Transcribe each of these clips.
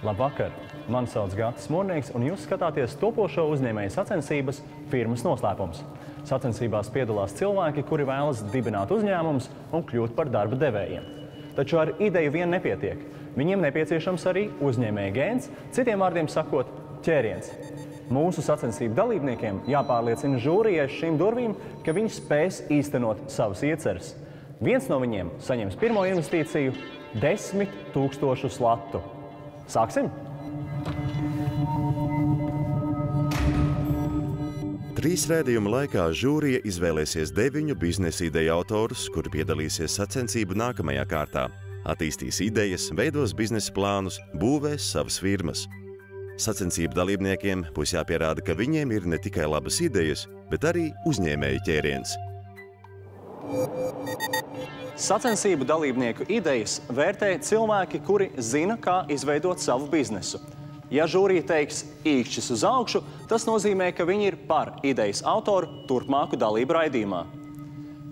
Labvakar! Mani sauc Gatis Murnieks, un jūs skatāties topošo uzņēmēju sacensības Firmas noslēpums. Sacensībās piedalās cilvēki, kuri vēlas dibināt uzņēmumus un kļūt par darba devējiem. Taču ar ideju vien nepietiek. Viņiem nepieciešams arī uzņēmēja gēns, citiem vārdiem sakot, ķēriens. Mūsu sacensību dalībniekiem jāpārliecina žūrijai šīm durvīm, ka viņi spēs īstenot savas ieceres. Viens no viņiem saņems pirmo investīciju 10 000 latu. Sāksim! 3 raidījuma laikā žūrija izvēlēsies 9 biznesa ideju autorus, kuri piedalīsies sacensību nākamajā kārtā. Attīstīs idejas, veidos biznesa plānus, būvēs savas firmas. Sacensību dalībniekiem būs jāpierāda, ka viņiem ir ne tikai labas idejas, bet arī uzņēmēju ķēriens. Sacensību dalībnieku idejas vērtē cilvēki, kuri zina, kā izveidot savu biznesu. Ja žūrija teiks īkšķis uz augšu, tas nozīmē, ka viņi ir par idejas autoru turpmāku dalību raidījumā.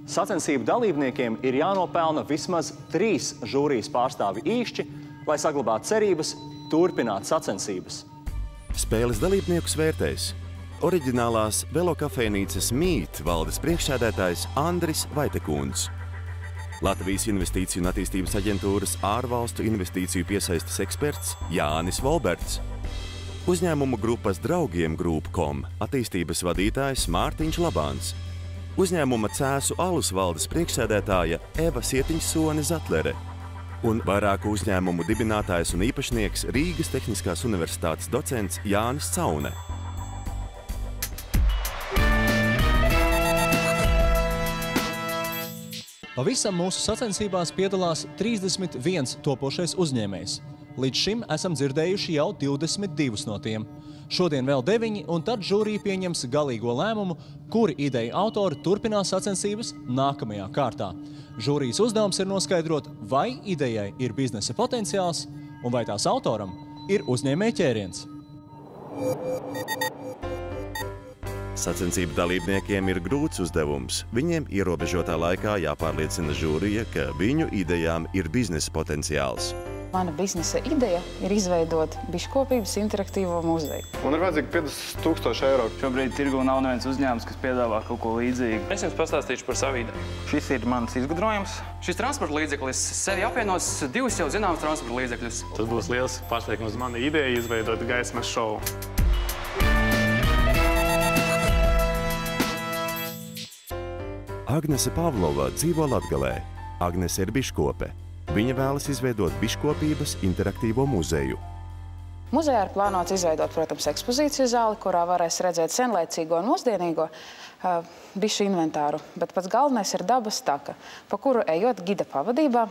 Sacensību dalībniekiem ir jānopelna vismaz 3 žūrijas pārstāvi īkšķi, lai saglabātu cerības turpināt sacensības. Spēles dalībniekus vērtēs oriģinālās velokafejnīcas Mīt valdes priekšsēdētājs Andris Vaitekūns, Latvijas Investīciju un attīstības aģentūras ārvalstu investīciju piesaistes eksperts Jānis Volberts, uzņēmumu grupas Draugiem Group.com attīstības vadītājs Mārtiņš Labāns, uzņēmuma Cēsu alus valdes priekšsēdētāja Eva Sietiņsone Zatlere un vairāku uzņēmumu dibinātājs un īpašnieks Rīgas Tehniskās universitātes docents Jānis Caune. Pavisam mūsu sacensībās piedalās 31 topošais uzņēmējs. Līdz šim esam dzirdējuši jau 22 no tiem. Šodien vēl 9, un tad žūrija pieņems galīgo lēmumu, kuri ideju autori turpinās sacensības nākamajā kārtā. Žūrijas uzdevums ir noskaidrot, vai idejai ir biznesa potenciāls un vai tās autoram ir uzņēmēja ķēriens. Sacensību dalībniekiem ir grūts uzdevums. Viņiem ierobežotā laikā jāpārliecina žūrija, ka viņu idejām ir biznesa potenciāls. Mana biznesa ideja ir izveidot biškopības interaktīvo muzeju. Man ir vajadzīgi 50 000 eiro. Šobrīd tirgu nav neviens uzņēmums, kas piedāvā kaut ko līdzīgu. Es jums pastāstīšu par savu ideju. Šis ir mans izgudrojums. Šis transporta līdzeklis sevi apvienos 2 jau zināmas transporta līdzekļus. Tas būs liels pārsteigums mana ideja izveidot gaismas šovu. Agnese Pavlova dzīvo Latgalē. Agnese ir biškope. Viņa vēlas izveidot biškopības interaktīvo muzeju. Muzejā ir plānots izveidot, protams, ekspozīciju zāli, kurā varēs redzēt senlaicīgo un mūsdienīgo bišu inventāru. Bet pats galvenais ir dabas taka, pa kuru ejot gida pavadībā,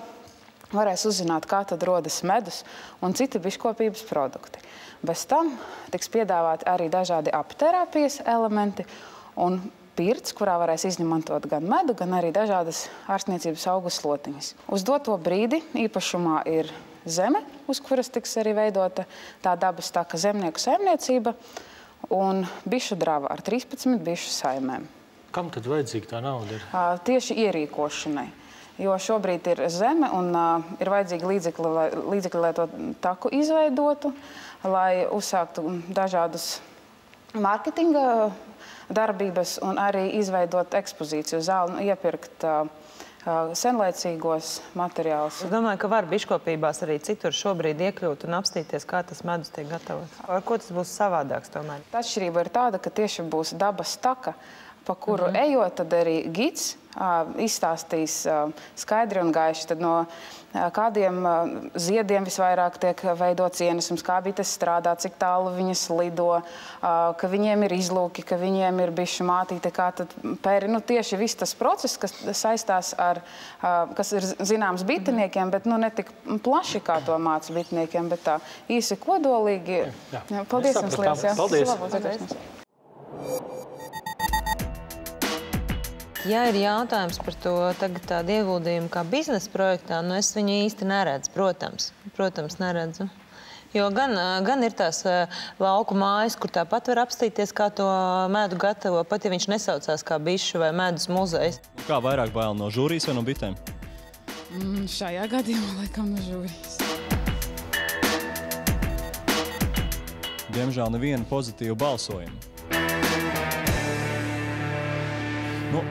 varēs uzzināt, kā tad rodas medus un citi biškopības produkti. Bez tam tiks piedāvāti arī dažādi apterapijas elementi un pirts, kurā varēs izmantot gan medu, gan arī dažādas ārstniecības augu slotiņas. Uz doto brīdi īpašumā ir zeme, uz kuras tiks arī veidota tā dabas taka zemnieku saimniecība un bišu drava ar 13 bišu saimēm. Kam tad vajadzīga tā nauda ir? Tieši ierīkošanai, jo šobrīd ir zeme un ir vajadzīgi līdzekļi, lai to taku izveidotu, lai uzsāktu dažādas mārketinga darbības un arī izveidot ekspozīciju zāli un iepirkt senlaicīgos materiālus. Es domāju, ka var biškopībās arī citur šobrīd iekļūt un apstīties, kā tas medus tiek gatavots. Ar ko tas būs savādāks tomēr? Atšķirība ir tāda, ka tieši būs dabas taka, pa kuru ejot, tad arī gids izstāstīs skaidri un gaiši, tad no kādiem ziediem visvairāk tiek veidots ienesums, kā bites strādā, cik tālu viņas lido, ka viņiem ir izlūki, ka viņiem ir bišu mātīte, kā tad pēri. Nu, tieši viss tas process, kas saistās ar, kas ir zināms bitiniekiem, bet ne tik plaši, kā to māca bitiniekiem, bet tā īsi kodolīgi. Jā. Paldies jums liels. Paldies. Ja ir jautājums par to tagad tādu ieguldījumu kā biznesa projektā, es viņu īsti neredzu, protams neredzu. Jo gan ir tās lauku mājas, kur tāpat var apstīties, kā to medu gatavo, pat ja viņš nesaucās kā bišu vai medus muzejs. Kā vairāk bail no žūrijas vai no bitēm? Šajā gadījumā laikam no žūrijas. Diemžēl neviena pozitīva balsojuma.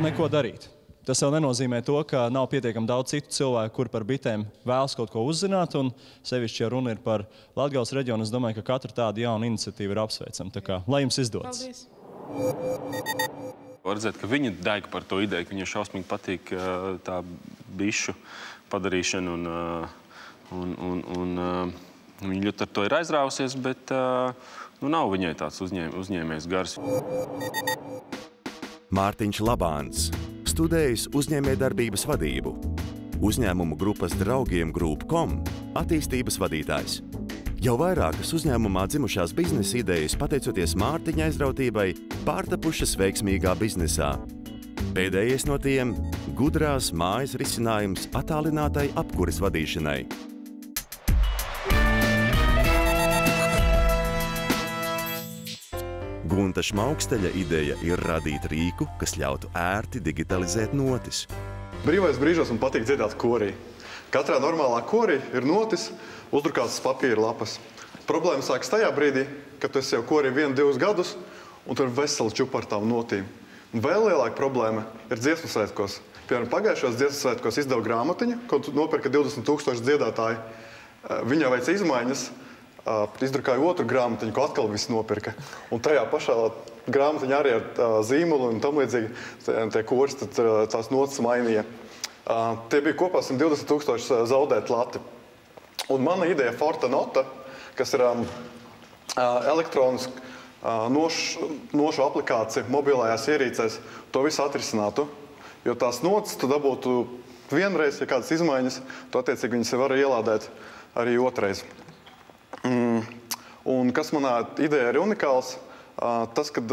Neko darīt. Tas jau nenozīmē to, ka nav pietiekami daudz citu cilvēku, kur par bitēm vēlas kaut ko uzzināt, un sevišķi, ja runa ir par Latgales reģionu, es domāju, ka katra tāda jauna iniciatīva ir apsveicama. Tā kā, lai jums izdodas. Paldies. Var redzēt, ka viņa deg par to ideju, ka viņai šausmīgi patīk tā bišu padarīšana, un viņa ļoti ar to ir aizrāvusies, bet nav viņai tāds uzņēmējs gars. Mārtiņš Labāns, studējis uzņēmējdarbības vadību. Uzņēmumu grupas Draugiem Group.com attīstības vadītājs. Jau vairākas uzņēmumā dzimušās biznesa idejas, pateicoties Mārtiņa aizrautībai, pārtapušas veiksmīgā biznesā. Pēdējais no tiem – gudrās mājas risinājums attālinātai apkures vadīšanai. Gunta Šmauksteļa ideja ir radīt rīku, kas ļautu ērti digitalizēt notis. Brīvais brīžos man patīk dziedāt korī. Katrā normālā korī ir notis, uzdrukāts uz papīra lapas. Problēma sākas tajā brīdī, kad tu esi jau korī 1-2 gadus, un tur ir veseli čupa ar tām notīm. Un vēl lielāka problēma ir dziesmu svētkos. Piemēram, pagājušos dziesmu svētkos izdeva grāmatiņu, ko nopirka 20 000 dziedātāji. Viņā veica izmaiņas. Izdrukāju otru grāmatiņu, ko atkal visi nopirka. Un tajā pašā grāmatiņā arī ar zīmolu un tam līdzīgi tie koris tās notas mainīja. Tie bija kopā 120 000 zaudēt lati. Un mana ideja Forta Nota, kas ir elektronisku nošu aplikācija mobilajās ierīcēs, to visu atrisinātu. Jo tās notas tu dabūtu vienreiz, ja kādas izmaiņas, tu attiecīgi viņas var ielādēt arī otrais. Un kas manā ideja ir unikāls, tas, kad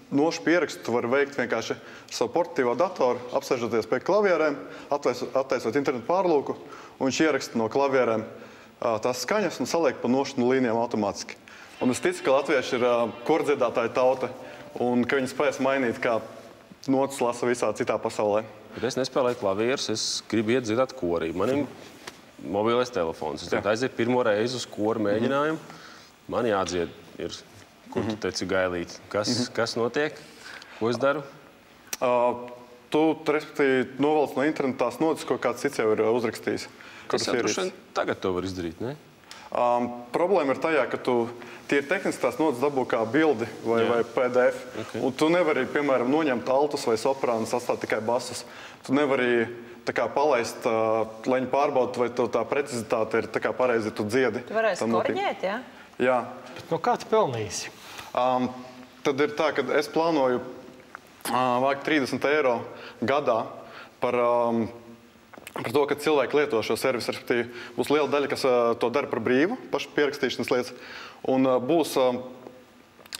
nošu pierakstu tu vari veikt vienkārši savu portatīvo datoru, apsēžoties pie klavierēm, attaisot internetu pārlūku, un viņš ieraksta no klavierēm tās skaņas un saliek pa nošu līnijām automātiski. Un es ticu, ka latvieši ir kordziedātāja tauta, un ka viņi spēs mainīt, kā notas lasa visā citā pasaulē. Bet es nespēlēju klavierus, es gribu iet dziedāt korī. Manim mobilais telefons. Es aizietu pirmo reizi uz koru mēģinājumu. Man jādzied ir, kur tu teici gailīt. Kas notiek? Ko es daru? Tu, respektīvi, novalc no interneta tās notas, ko kāds cits jau ir uzrakstījis. Es jau droši vien tagad to var izdarīt, ne? Problēma ir tajā, ka tu tie tehniski tās notas dabū kā bildi vai PDF. Un tu nevari, piemēram, noņemt altus vai soprānus, atstāt tikai basus. Tu nevari tā kā palaist, lai viņi pārbaudtu, vai tā precizitāte ir tā kā pareizi tu dziedi. Tu varēsi koriģēt, jā? Jā. Bet no kā tu pelnīsi? Tad ir tā, ka es plānoju vākt 30 eiro gadā par to, ka cilvēki lieto šo servisu. Respektīvi, būs liela daļa, kas to dara par brīvu, pašu pierakstīšanas lietas. Un būs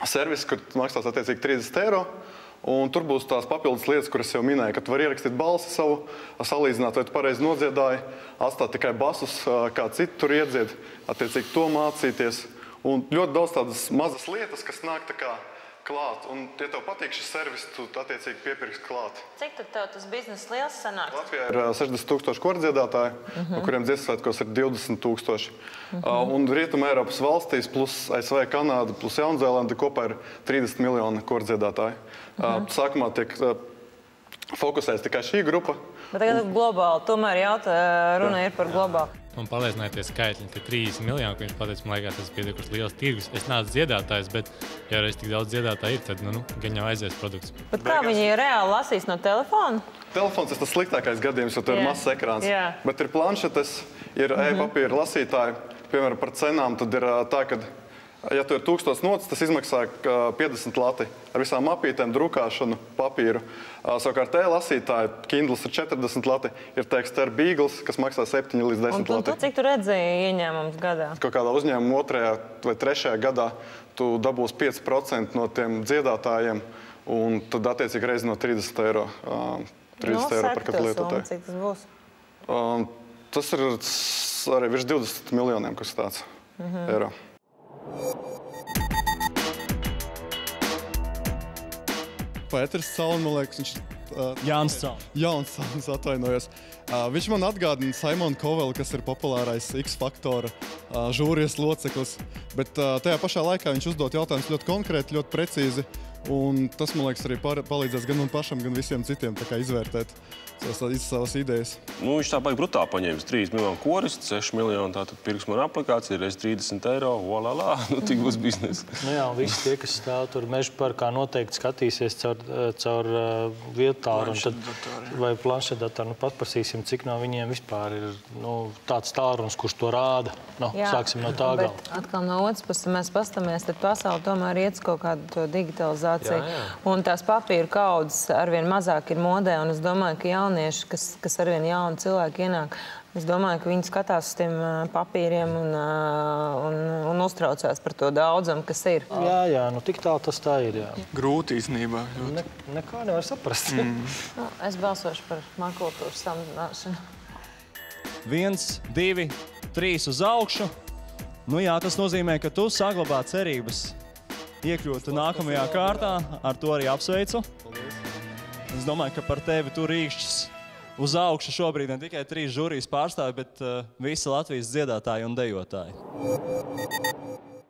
servis, kur maksās attiecīgi 30 eiro. Un tur būs tās papildus lietas, kuras jau minēju, ka tu vari ierakstīt balsi savu, salīdzināt, vai tu pareizi nodziedāji, atstāt tikai basus, kā citi tur iedzied, attiecīgi to mācīties. Un ļoti daudz tādas mazas lietas, kas nāk tā kā klāt. Un, ja tev patīk šis servis, tu attiecīgi piepirksi klāt. Cik tad tev tas bizness liels sanāks? Latvijā ir 60 000 kordziedātāji, no kuriem dziesmsvētkos ir 20 000. Un Rietuma Eiropas valstīs plus ASV, Kanāda plus Jaunzēlanda kopā ir 30 miljoni kordziedātāji. Sākumā tiek fokusēts tikai šī grupa. Bet tagad globāli, tomēr runa ir par globālu. Man pārliecināties skaitļi, ka 30 miljoni, ko viņš pateica, man liekas, tas pietiekuši liels tirgus. Es neesmu dziedātājs, bet, ja reiz tik daudz dziedātāji ir, tad, gan jau aizies produkts. Bet kā viņi reāli lasīs no telefona? Telefons ir tas sliktākais gadījums, jo tur ir mazs ekrāns. Bet ir planšetes, ir e-papīra lasītāji. Piemēram, par cenām tad ir tā, ka, ja tu ir 1000 notas, tas izmaksā 50 lati ar visām mapītēm, drukāšanu, papīru. Savukārt e-lasītāji, Kindles ir 40 lati, ir Tekster Beagles, kas maksā 7 līdz 10 lati. Un tu cik tu redzēji ieņēmums gadā? Kaut kādā uzņēmuma 2. vai 3. gadā tu dabūsi 5% no tiem dziedātājiem, un tad attiecīgi reizi no 30 eiro. 30 eiro par katru lietotāju. Cik tas būs? Tas ir arī virs 20 miljoniem, kas tāds eiro. Pēters Sauli, man liekas, viņš Jānis Calns. Jānis Calns, atvainojos. Viņš man atgādina Simonu Kovelu, kas ir populārais X-Faktora žūrijas loceklis. Bet tajā pašā laikā viņš uzdot jautājumus ļoti konkrēti, ļoti precīzi. Un tas, man liekas, arī palīdzēs gan man pašam, gan visiem citiem tā kā izvērtēt savas idejas. Nu, viņš tā baigi brutāli paņēmis 3 miljonu koristu, 6 miljonu tātad pirks man aplikācija, reiz 30 eiro, volālā, nu tik būs biznesa. Nu jā, visi tie, kas stāv tur meža parkā, noteikti skatīsies caur vietāru vai planšetdatoru. Nu, patprasīsim, cik no viņiem vispār ir tāds tālrunis, kurš to rāda. Sāksim no tā gala. Bet atkal no otras puses mēs pastamies, tad pasauli tomēr iet kaut kādu to digitalizāciju. Un tās papīra kaudzes arvien mazāk ir modē, un es domāju, ka jaunieši, kas arvien jauni cilvēki ienāk, es domāju, ka viņi skatās uz tiem papīriem un uztraucās par to daudzumu, kas ir. Jā, nu tik tālu tas tā ir, jā. Grūti īstenībā. Nekā nevar saprast. Es balsošu par makultūras samazināšanu. 1, 2, 3 uz augšu. Nu jā, tas nozīmē, ka tu saglabā cerības iekļūt nākamajā kārtā. Ar to arī apsveicu. Es domāju, ka par tevi tur rīkšķis uz augšu šobrīd ne tikai 3 žūrijas pārstāvi, bet visi Latvijas dziedātāji un dejotāji.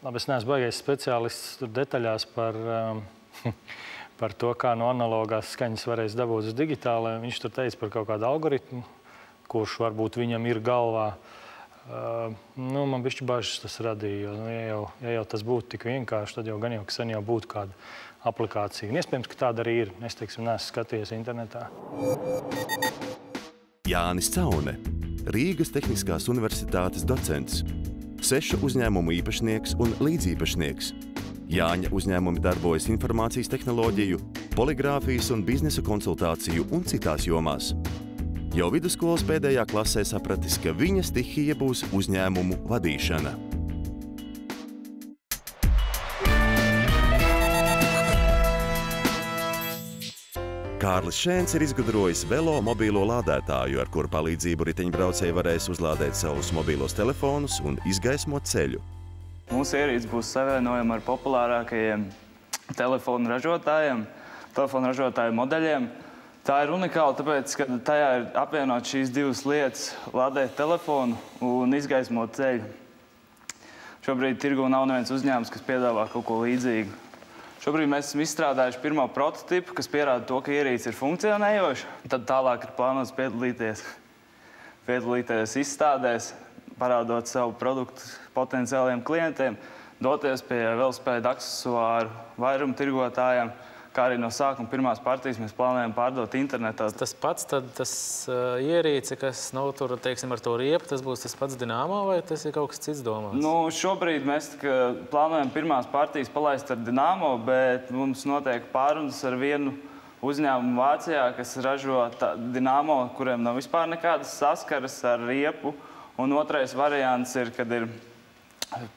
Labi, es neesmu baigais speciālists detaļās par to, kā no analogās skaņas varēs dabūt uz digitālajiem. Viņš tur teica par kaut kādu algoritmu, kurš varbūt viņam ir galvā. Man bišķi bažas tas radīja, jo ja jau tas būtu tik vienkārši, tad jau gan jau, ka sen jau būtu kāda aplikācija. Un iespējams, ka tāda arī ir. Es, teiksim, neesmu skatījies internetā. Jānis Caune, Rīgas Tehniskās universitātes docents, 6 uzņēmumu īpašnieks un līdzīpašnieks. Jāņa uzņēmumi darbojas informācijas tehnoloģiju, poligrāfijas un biznesa konsultāciju un citās jomās. Jau vidusskolas pēdējā klasē sapratis, ka viņa stihija būs uzņēmumu vadīšana. Kārlis Šēns ir izgudrojis velo mobīlo lādētāju, ar kuru palīdzību riteņbraucēji varēs uzlādēt savus mobilos telefonus un izgaismot ceļu. Mūsu ierīce būs savienojama ar populārākajiem telefonu ražotāju modeļiem. Tā ir unikāla, tāpēc, ka tajā ir apvienot šīs divas lietas – lādēt telefonu un izgaismot ceļu. Šobrīd tirgū nav neviens uzņēmums, kas piedāvā kaut ko līdzīgu. Šobrīd mēs esam izstrādājuši pirmo prototipu, kas pierāda to, ka ierīce ir funkcionējoša. Tad tālāk ir plānots piedalīties izstādēs, parādot savu produktu potenciāliem klientiem, doties pie velospēda aksesuāru vairumu tirgotājiem, kā arī no sākuma pirmās partijas mēs plānojam pārdot internetā. Tas pats, tad tas ierīce, kas nav tur, teiksim, ar to riepu, tas būs tas pats Dinamo vai tas ir kaut kas cits domāts? Nu, šobrīd mēs plānojam pirmās partijas palaist ar Dinamo, bet mums notiek pārunas ar vienu uzņēmumu Vācijā, kas ražo Dinamo, kuriem nav vispār nekādas saskaras ar riepu. Un otrais variants ir, kad ir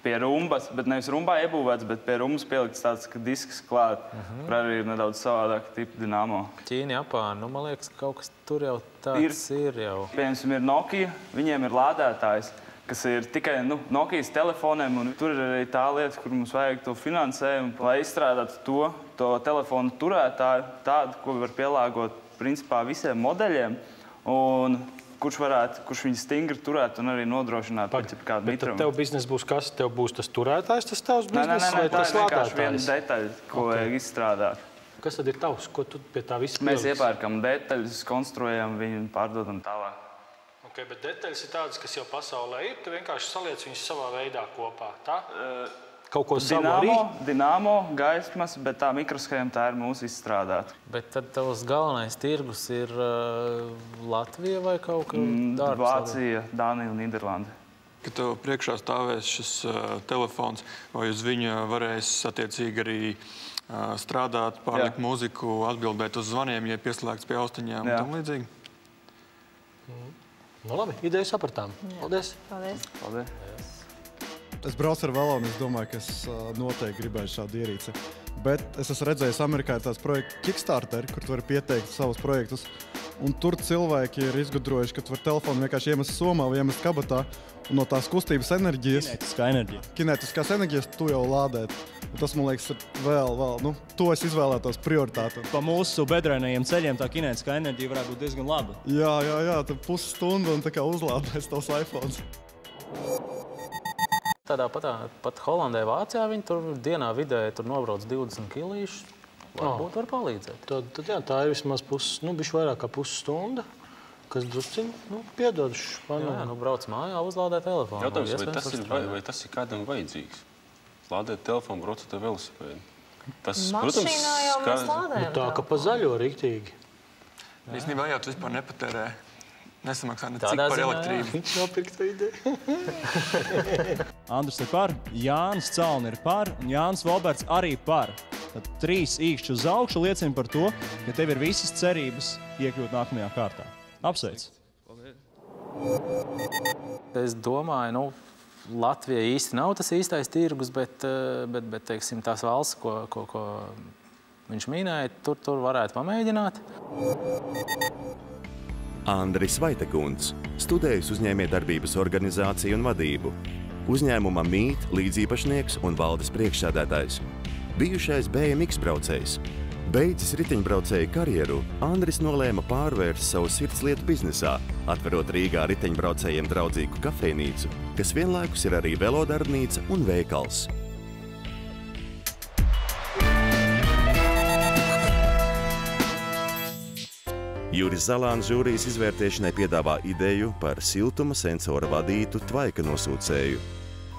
pie rumbas, bet nevis rumbā iebūvēts, bet pie rumbas pielikts tāds disks klāt, kur arī ir nedaudz savādāk tipa Dinamo. Ķīni, Japāni, man liekas, kaut kas tur jau tāds ir jau. Piemēram, ir Nokia, viņiem ir lādētājs, kas ir tikai Nokijas telefoniem, un tur ir arī tā lieta, kur mums vajag to finansējumu, lai izstrādātu to telefonu turētāju, tādu, ko var pielāgot principā visiem modeļiem, un kurš viņu stingri turētu un arī nodrošinātu kādu mitrumu. Bet tev biznesa būs kas? Tev būs tas turētājs, tas tavs biznesa vai tas lādētājs? Tā ir vienkārši viena detaļa, ko vajag izstrādāt. Kas tad ir tavs? Ko tu pie tā viss Mēs iepērkam detaļas, konstruējam viņu un pārdodam tālāk. Ok, bet detaļas ir tādas, kas jau pasaulē ir, tu vienkārši saliec viņus savā veidā kopā, tā? Kaut ko savu arī? Dinamo, gaismas, bet tā mikroshēma tā ir mūsu izstrādāta. Bet tad tavs galvenais tirgus ir Latvija vai kaut kā darbs? Vācija, Dānija un Nīderlanda. Kad tev priekšā stāvēs šis telefons, vai uz viņa varēs attiecīgi arī strādāt, pārlikt mūziku, atbildēt uz zvaniem, ja pieslēgts pie austiņām un tam līdzīgi? Nu labi, ideju sapratām. Paldies. Paldies. Es braucu ar velo un es domāju, ka es noteikti gribēju šādu ierīci. Bet es esmu redzējis, Amerikā ir tāds projekts Kickstarter, kur tu vari pieteikt savus projektus. un tur cilvēki ir izgudrojuši, ka tu var telefonu vienkārši iemest somā vai iemest kabatā, un no tās kustības enerģijas, kinētiskās enerģijas tu jau lādēt. Un tas, man liekas, ir vēl, to es izvēlētos prioritātu. Pa mūsu bedrēnajiem ceļiem tā kinētiskā enerģija varētu būt diezgan laba. Jā, tad pusstundu un tā kā uzlādēs tos iPhones. Tādā pat Holandē, Vācijā viņi tur dienā vidēji tur nobrauc 20 kilīšus. Varbūt var palīdzēt. Tad jā, tā ir vismaz bišķi vairāk kā pusstunda, kas drusciņ piedoduši. Jā, brauc mājā, uzlādē telefonu. Jautājums, vai tas ir kādam vajadzīgs? Lādēt telefonu, braucot ar velosipēdu. Mašīnā jau mēs lādējam. Tā, ka pa zaļo riktīgi. Īstenībā jā, tu vispār nepatērē. Nesamaksā ne cik par elektrību. Nopirkta ideja. Andris ir par, Jānis Calni ir par, un Jānis Volberts arī par. Tad 3 īkšķi uz augšu liecina par to, ka tev ir visas cerības iekļūt nākamajā kārtā. Apsveic! Es domāju, Latvija īsti nav tas īstais tirgus, bet teiksim, tās valsts, ko viņš minēja, tur varētu pamēģināt. Andris Vaitekūns, studējis uzņēmējdarbības organizāciju un vadību. Uzņēmuma Mīt līdzīpašnieks un valdes priekšsēdētājs. Bijušais BMX braucējs. Beidzis riteņbraucēju karjeru, Andris nolēma pārvērst savu sirdslietu biznesā, atverot Rīgā riteņbraucējiem draudzīgu kafejnīcu, kas vienlaikus ir arī velodarbnīca un veikals. Juris Zalāns žūrijas izvērtēšanai piedāvā ideju par siltuma sensora vadītu tvaika nosūcēju.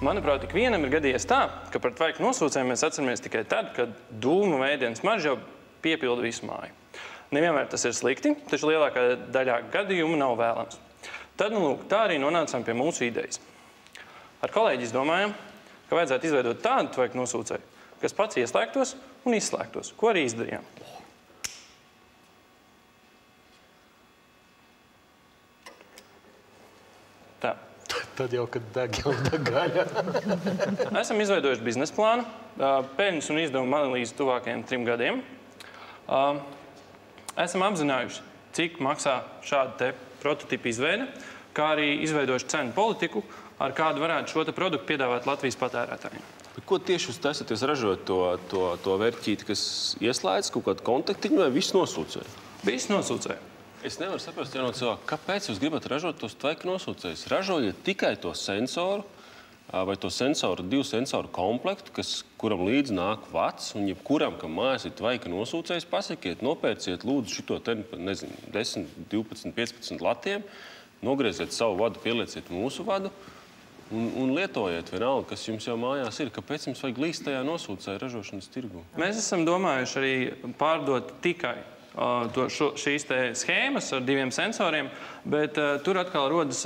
Manuprāt, ikvienam ir gadījies tā, ka par tvaika nosūcēju mēs atceramies tikai tad, kad dūmu mēdienas smarža jau piepilda visu māju. Nevienmēr tas ir slikti, taču lielākā daļā gadījumu nav vēlams. Tad, tā arī nonācām pie mūsu idejas. Ar kolēģi izdomājām, ka vajadzētu izveidot tādu tvaika nosūcēju, kas pats ieslēgtos un izslēgtos, ko arī izdarījām. Tā. Tad jau, kad deg jau gaļa. Esam izveidojuši biznesa plānu, peļņas un izdevumu analīzi tuvākajiem 3 gadiem. Esam apzinājuši, cik maksā šāda te prototipa izveide, kā arī izveidojuši cenu politiku, ar kādu varētu šo te produktu piedāvāt Latvijas patērētājiem. Ko tieši jūs taisaties ražot to vērķīti, kas ieslēdz kaut kādu kontaktiņu vai visu nosūcēju? Visu nosūcēju. Es nevaru saprast, no cilvēku, kāpēc jūs gribat ražot tos tvaika nosūcējus? Ražojiet tikai to sensoru vai to 2 sensoru komplektu, kuram līdz nāk vats, un jebkuram, kam mājās ir tvaika nosūcējs, pasakiet, nopērciet lūdzu šito, 10, 12, 15 latiem, nogrieziet savu vadu, pielieciet mūsu vadu un lietojiet vienalga, kas jums jau mājās ir. Kāpēc jums vajag līst tajā nosūcēju ražošanas tirgu? Mēs esam domājuši arī pārdot tikai šīs te schēmas ar 2 sensoriem, bet tur atkal rodas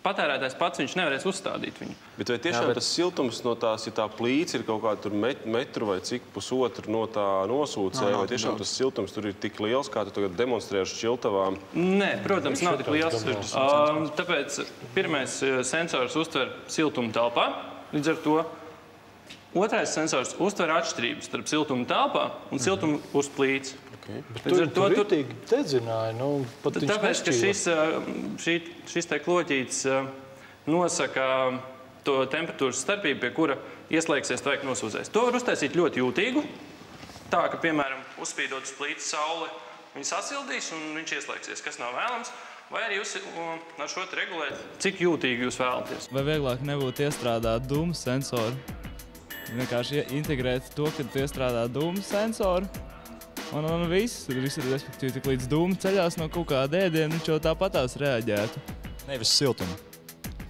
patērētājs pats, viņš nevarēs uzstādīt viņu. Bet vai tiešām tas siltums no tās, ja tā plīts ir kaut kā tur metru vai cik pusotru no tā nosūcēja, vai tiešām tas siltums tur ir tik liels, kā tu tagad demonstrē ar šķiltavām? Nē, protams, nav tik liels. Tāpēc pirmais sensors uztver siltumu telpā, līdz ar to otrais sensors uztver atšķirības starp siltumu telpā un siltumu uz plīts. Bet tur ritīgi dedzināja, pat viņš tāpēc, ka šis te kloķītis nosaka to temperatūras starpību, pie kura ieslēgsies tvaika nosūcējs. To var uztaisīt ļoti jūtīgu, tā, ka, piemēram, uzspīdot uz plīts saule, viņi sasildīs un viņš ieslēgsies, kas nav vēlams, vai arī jūs ar šo te regulēt, cik jūtīgi jūs vēlaties. Vai vieglāk nebūtu iestrādāt dūmu sensoru? Vienkārši integrēt to, kad tu iestrādā dūmu sensoru, un viss, respektīvi, tik līdz dūmu ceļās no kaut kāda ēdiena, viņš jau tāpatās reaģētu. Nevis siltumu.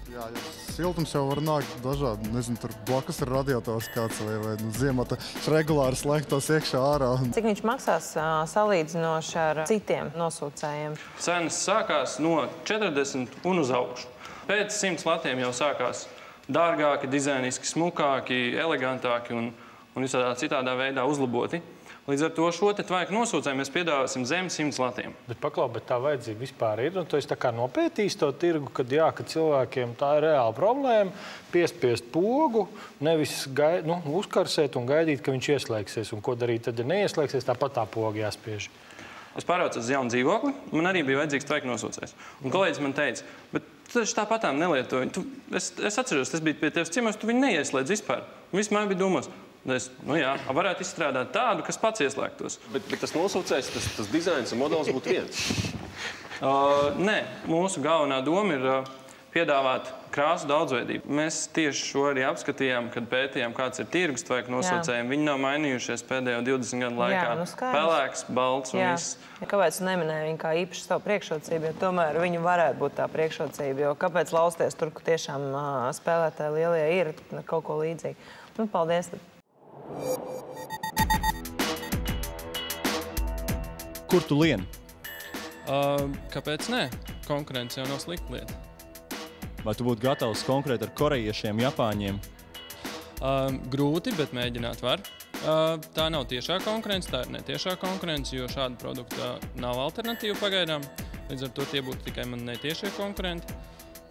Jā, siltums jau var nākt dažādi. Nezinu, tur blakus ir radiators kāds vai ziemā regulāri slēgtos iekšā ārā. Cik viņš maksās salīdzinoši ar citiem nosūcējiem? Cenas sākās no 40 un uz augšu. Pēc 100 latiem jau sākās dārgāki, dizainiski, smukāki, elegantāki un visādā citādā veidā uzlaboti. Līdz ar to šo te tvaika nosūcēju mēs piedāvāsim zem 100 latiem. Bet tā vajadzība vispār ir. Tu esi tā kā nopētījis to tirgu, kad cilvēkiem tā ir reāla problēma, piespiest pogu, nevis uzkarsēt un gaidīt, ka viņš ieslēgsies. Un ko darīt tad, ja neieslēgsies, tāpat tā poga jāspiež. Es pārvācos uz jaunu dzīvokli, man arī bija vajadzīgs tvaika nosūcējs. Un kolēģis man teica, bet tu taču tāpatām nelietoji. Es atceros, tas bija pie tevis ciemos, tu viņu neieslēdz vispār. Viss māja bija domās. Varētu izstrādāt tādu, kas pats ieslēgtos. Bet tas nosūcējs, tas dizains un modelis būtu viens? Nē, mūsu galvenā doma ir piedāvāt krāsu daudzveidību. Mēs tieši šo arī apskatījām, kad pētījām, kāds ir tirgus tvaika nosūcējumi. Viņi nav mainījušies pēdējo 20 gadu laikā. Pelēks, balts un viss. Kāpēc neminēja viņu kā īpaši savu priekšrocību, jo tomēr viņu varētu būt tā priekšrocība, jo kāpēc lausties tur, kur tiešām spēlētāji lielie ir kaut ko līdzīgi. Nu, paldies. Kur tu lien? Kāpēc nē? Konkurence jau nav slikta lieta. Vai tu būtu gatavs konkurēt ar korejiešiem, Japāņiem? Grūti, bet mēģināt var. Tā nav tiešā konkurence, tā ir netiešā konkurence, jo šāda produkta nav alternatīva pagaidām. Līdz ar to tie būtu tikai man netiešie konkurenti.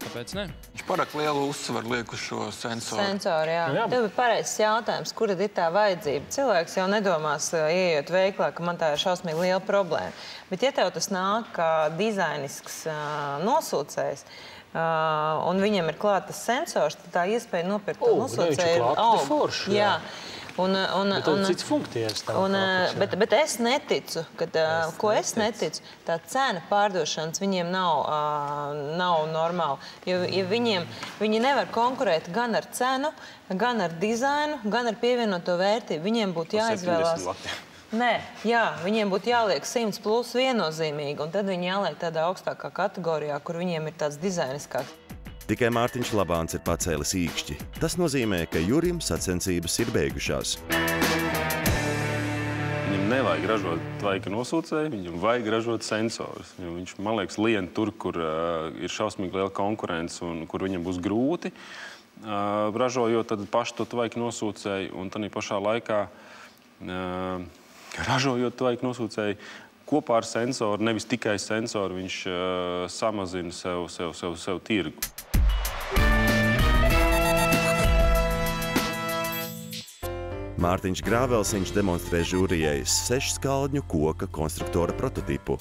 Kāpēc ne? Viņš pārāk lielu uzsvaru liek uz šo sensoru. Sensoru, jā. Tev ir pareizs jautājums, kur ir tā vajadzība. Cilvēks jau nedomās, ieejot veiklā, ka man tā ir šausmīgi liela problēma. Bet ja tev tas nāk kā dizainisks nosūcējs, un viņam ir klāt tas sensors, tad tā iespēja nopirkt to nosūcēju ir augsta. Jā. Bet tad cits funkcijas tam. Bet es neticu, ko es neticu, tā cena pārdošanas viņiem nav normāla. Jo viņi nevar konkurēt gan ar cenu, gan ar dizainu, gan ar pievienoto vērtību. Viņiem būtu jāizvēlās. Nē, jā, viņiem būtu jāliek 100 plus viennozīmīgi, un tad viņi jāliek tādā augstākā kategorijā, kur viņiem ir tāds dizainiskāks. Tikai Mārtiņš Labāns ir pacēlis īkšķi. Tas nozīmē, ka Jurim sacensības ir beigušās. Viņam nevajag ražot tvaika nosūcēju, viņam vajag ražot sensorus. Viņš, man liekas, lien tur, kur ir šausmīgi liela konkurence un kur viņam būs grūti, ražojot tad pašu to tvaika nosūcēju un tad pašā laikā ražojot tvaika nosūcēju kopā ar sensoru, nevis tikai sensoru, viņš samazina sev tirgu. Mārtiņš Grāvelsiņš demonstrē žūrijai 6-skaldņu koka konstruktora prototipu.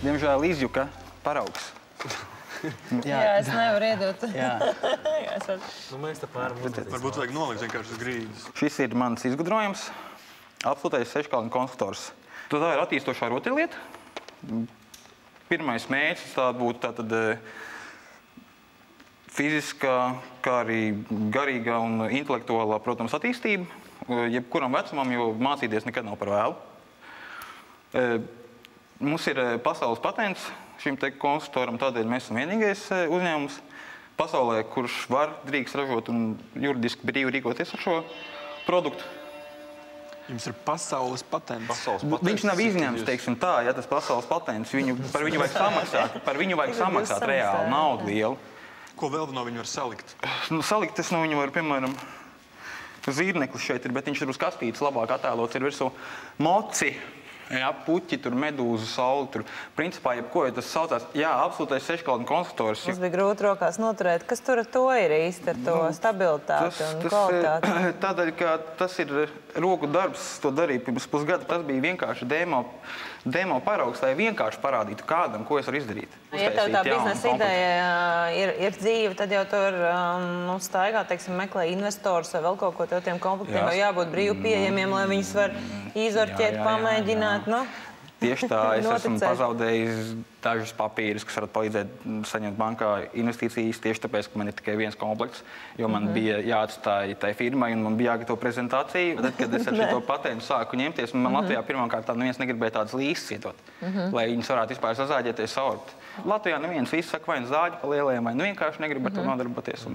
Diemžēl izjuka paraugs. Jā, es nevaru iedot. Mēs te pārmūdīt. Varbūt vajag nolikt vienkārši uz grīdas. Šis ir mans izgudrojums. Absolūtais 6-skaldņu konstruktors. Tā ir attīstošā rotaļlieta. Pirmais mērķis būtu tātad fiziskā, kā arī garīgā un intelektuālā, protams, attīstība. Jebkuram vecumam, jo mācīties nekad nav par vēlu. Mums ir pasaules patents šim te konstruktoram, tādēļ mēs esam vienīgais uzņēmums pasaulē, kurš drīkst ražot un juridiski brīvi rīkoties ar šo produktu. Jums ir pasaules patents. Viņš nav izņemts, teiksim tā, ja tas pasaules patents. Par viņu vajag samaksāt reāli naudu lielu. Ko vēl no viņu var salikt? Salikt es no viņu varu, piemēram, zīrneklis šeit ir, bet viņš ir uz kastītes labāk attēlots. Ir virsū moci, puķi, tur medūzu, sauli, tur principā jebko, ja tas saucās, jā, absolūtais 6-skaldņu konstruktors. Mums bija grūti rokās noturēt. Kas tur ar to ir īsti, ar to stabilitāti un kvalitāti? Tādēļ, ka tas ir roku darbs, to darīja pirms pusgada. Tas bija vienkārši demo paraugs, lai vienkārši parādītu kādam, ko es varu izdarīt. Ja tev tā biznesa ideja ir dzīve, tad jau tur staigā, teiksim, meklē investors vai vēl kaut ko, tev tiem komplektiem jau jābūt brīvi pieejamiem, lai viņus var izorķēt, pamēģināt. Tieši tā, es esmu pazaudējis dažus papīrus, kas varat palīdzēt saņemt bankā investīcijas, tieši tāpēc, ka man ir tikai viens komplekts, jo man bija jāatstāja tai firmai un man bija jāgatavo prezentācija. Tad, kad es ar šo patentu sāku ņemties, man Latvijā pirmkārt neviens negribēja tādas līsas ietot, lai viņas varētu vispār sazāģēties saurbt. Latvijā neviens visi saka, vai nu zāģi pa lielajiem, vai nu vienkārši negrib ar to nodarboties.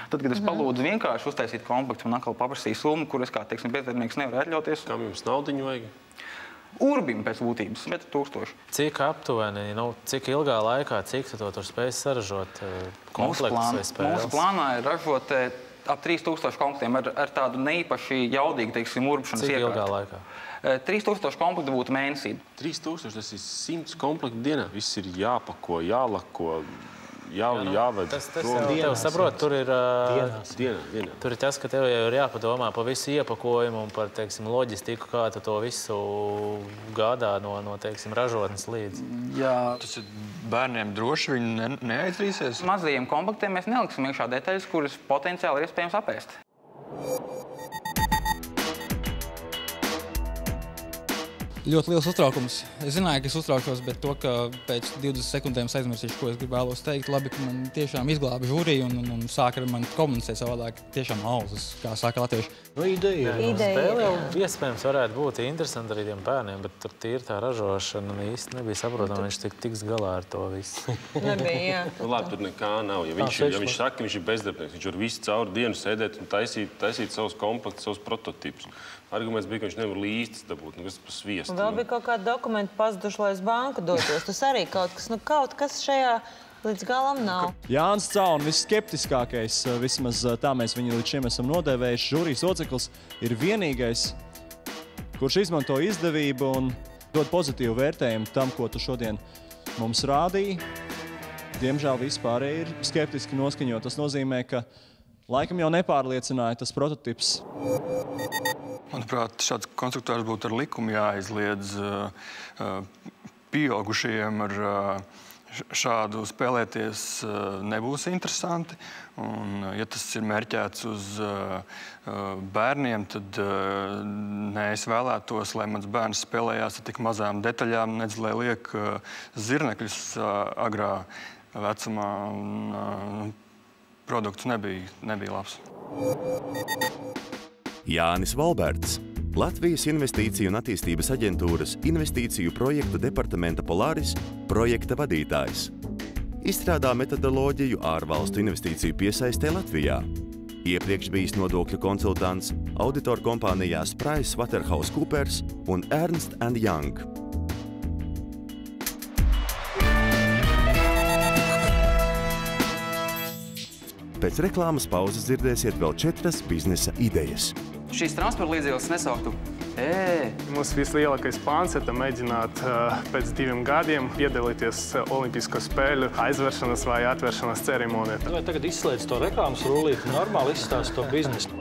Tad, kad es palūdzu vienkārši uztaisīt komplektu, man atkal paprasīja summu, kur es kā, teiksim, bezdarbnieks nevaru atļauties. Kam jums naudiņu vajag? Urbim pēc būtības, 1000. Cik aptuveni, cik ilgā laikā, cik tu to tur spēj saražot komplektus vai spēles? Mūsu plānā ir ražot ap 3000 komplektiem ar tādu neīpaši jaudīgu, teiksim, urbšanas iekārtu. Cik ilgā laikā? 3000 komplektu būtu mēnesī. 3000, tas ir 100 komplektu dienā. Viss ir jāpako, jālako, jāved. Tas jau tev saprot, tur ir Tur ir tas, ka tev jau ir jāpadomā par visu iepakojumu un par, teiksim, loģistiku, kā tu to visu gādā no teiksim, ražotnes līdz. Jā, tas ir bērniem droši, viņi neaizrīsies. Mazajiem komplektiem mēs neliksim iekšā detaļas, kuras potenciāli ir iespējams apēst. Ļoti liels uztraukums. Es zināju, ka es uztraukšos, bet to, ka pēc 20 sekundēm es aizmirsīšu, ko es vēlos teikt, labi, ka man tiešām izglāba žūrija un sāka ar mani komunicēt savādāk. Tiešām auzas, kā saka latvieši. Ideja. Spēle jau iespējams varētu būt interesanti arī tiem bērniem, bet tur tīri tā ražošana īsti nebija saprotama, viņš tiks galā ar to visu. Nebija, jā. Labi, tur nekā nav. Ja viņš saka, ka viņš ir bezdarbnieks, viņš var visu cauri dienu sēdēt un taisīt savus komplektus, savus prototipus. Arguments bija, ka viņš nevar līstis dabūt, kas par sviestu. Un vēl bija kaut kādi dokumenti pazuduši, lai uz banku dotos. Tas arī kaut kas šajā līdz galam nav. Jānis Caun, visskeptiskākais, vismaz tā mēs viņu līdz šim esam nodēvējuši, žūrijas loceklis, ir vienīgais, kurš izmanto izdevību un dod pozitīvu vērtējumu tam, ko tu šodien mums rādīji. Diemžēl vispārēji ir skeptiski noskaņot. Tas nozīmē, ka laikam jau nepārliecināja tas prototips. Manuprāt, šāds konstruktors būtu ar likumu jāizliedz pieaugušajiem ar šādu spēlēties nebūs interesanti. Un, ja tas ir mērķēts uz bērniem, tad es vēlētos, lai mans bērns spēlējās ar tik mazām detaļām, nedz lai liek zirnekļus agrā vecumā. Produkts nebija labs. Jānis Valberts, Latvijas Investīciju un attīstības aģentūras investīciju projektu departamenta Polaris projekta vadītājs. Izstrādā metodoloģiju ārvalstu investīciju piesaistē Latvijā. Iepriekš bijis nodokļu konsultants auditoru kompānijās PricewaterhouseCoopers un Ernst & Young. Pēc reklāmas pauzes dzirdēsiet vēl 4 biznesa idejas. Šīs transporta līdzekļus nesauktu. Mūsu vislielākais plāns ir mēģināt pēc 2 gadiem piedalīties Olimpisko spēļu aizvēršanas vai atvēršanas ceremonijā. Vai tagad izslēdz to reklāmas rullīti, normāli izstāst to biznesu?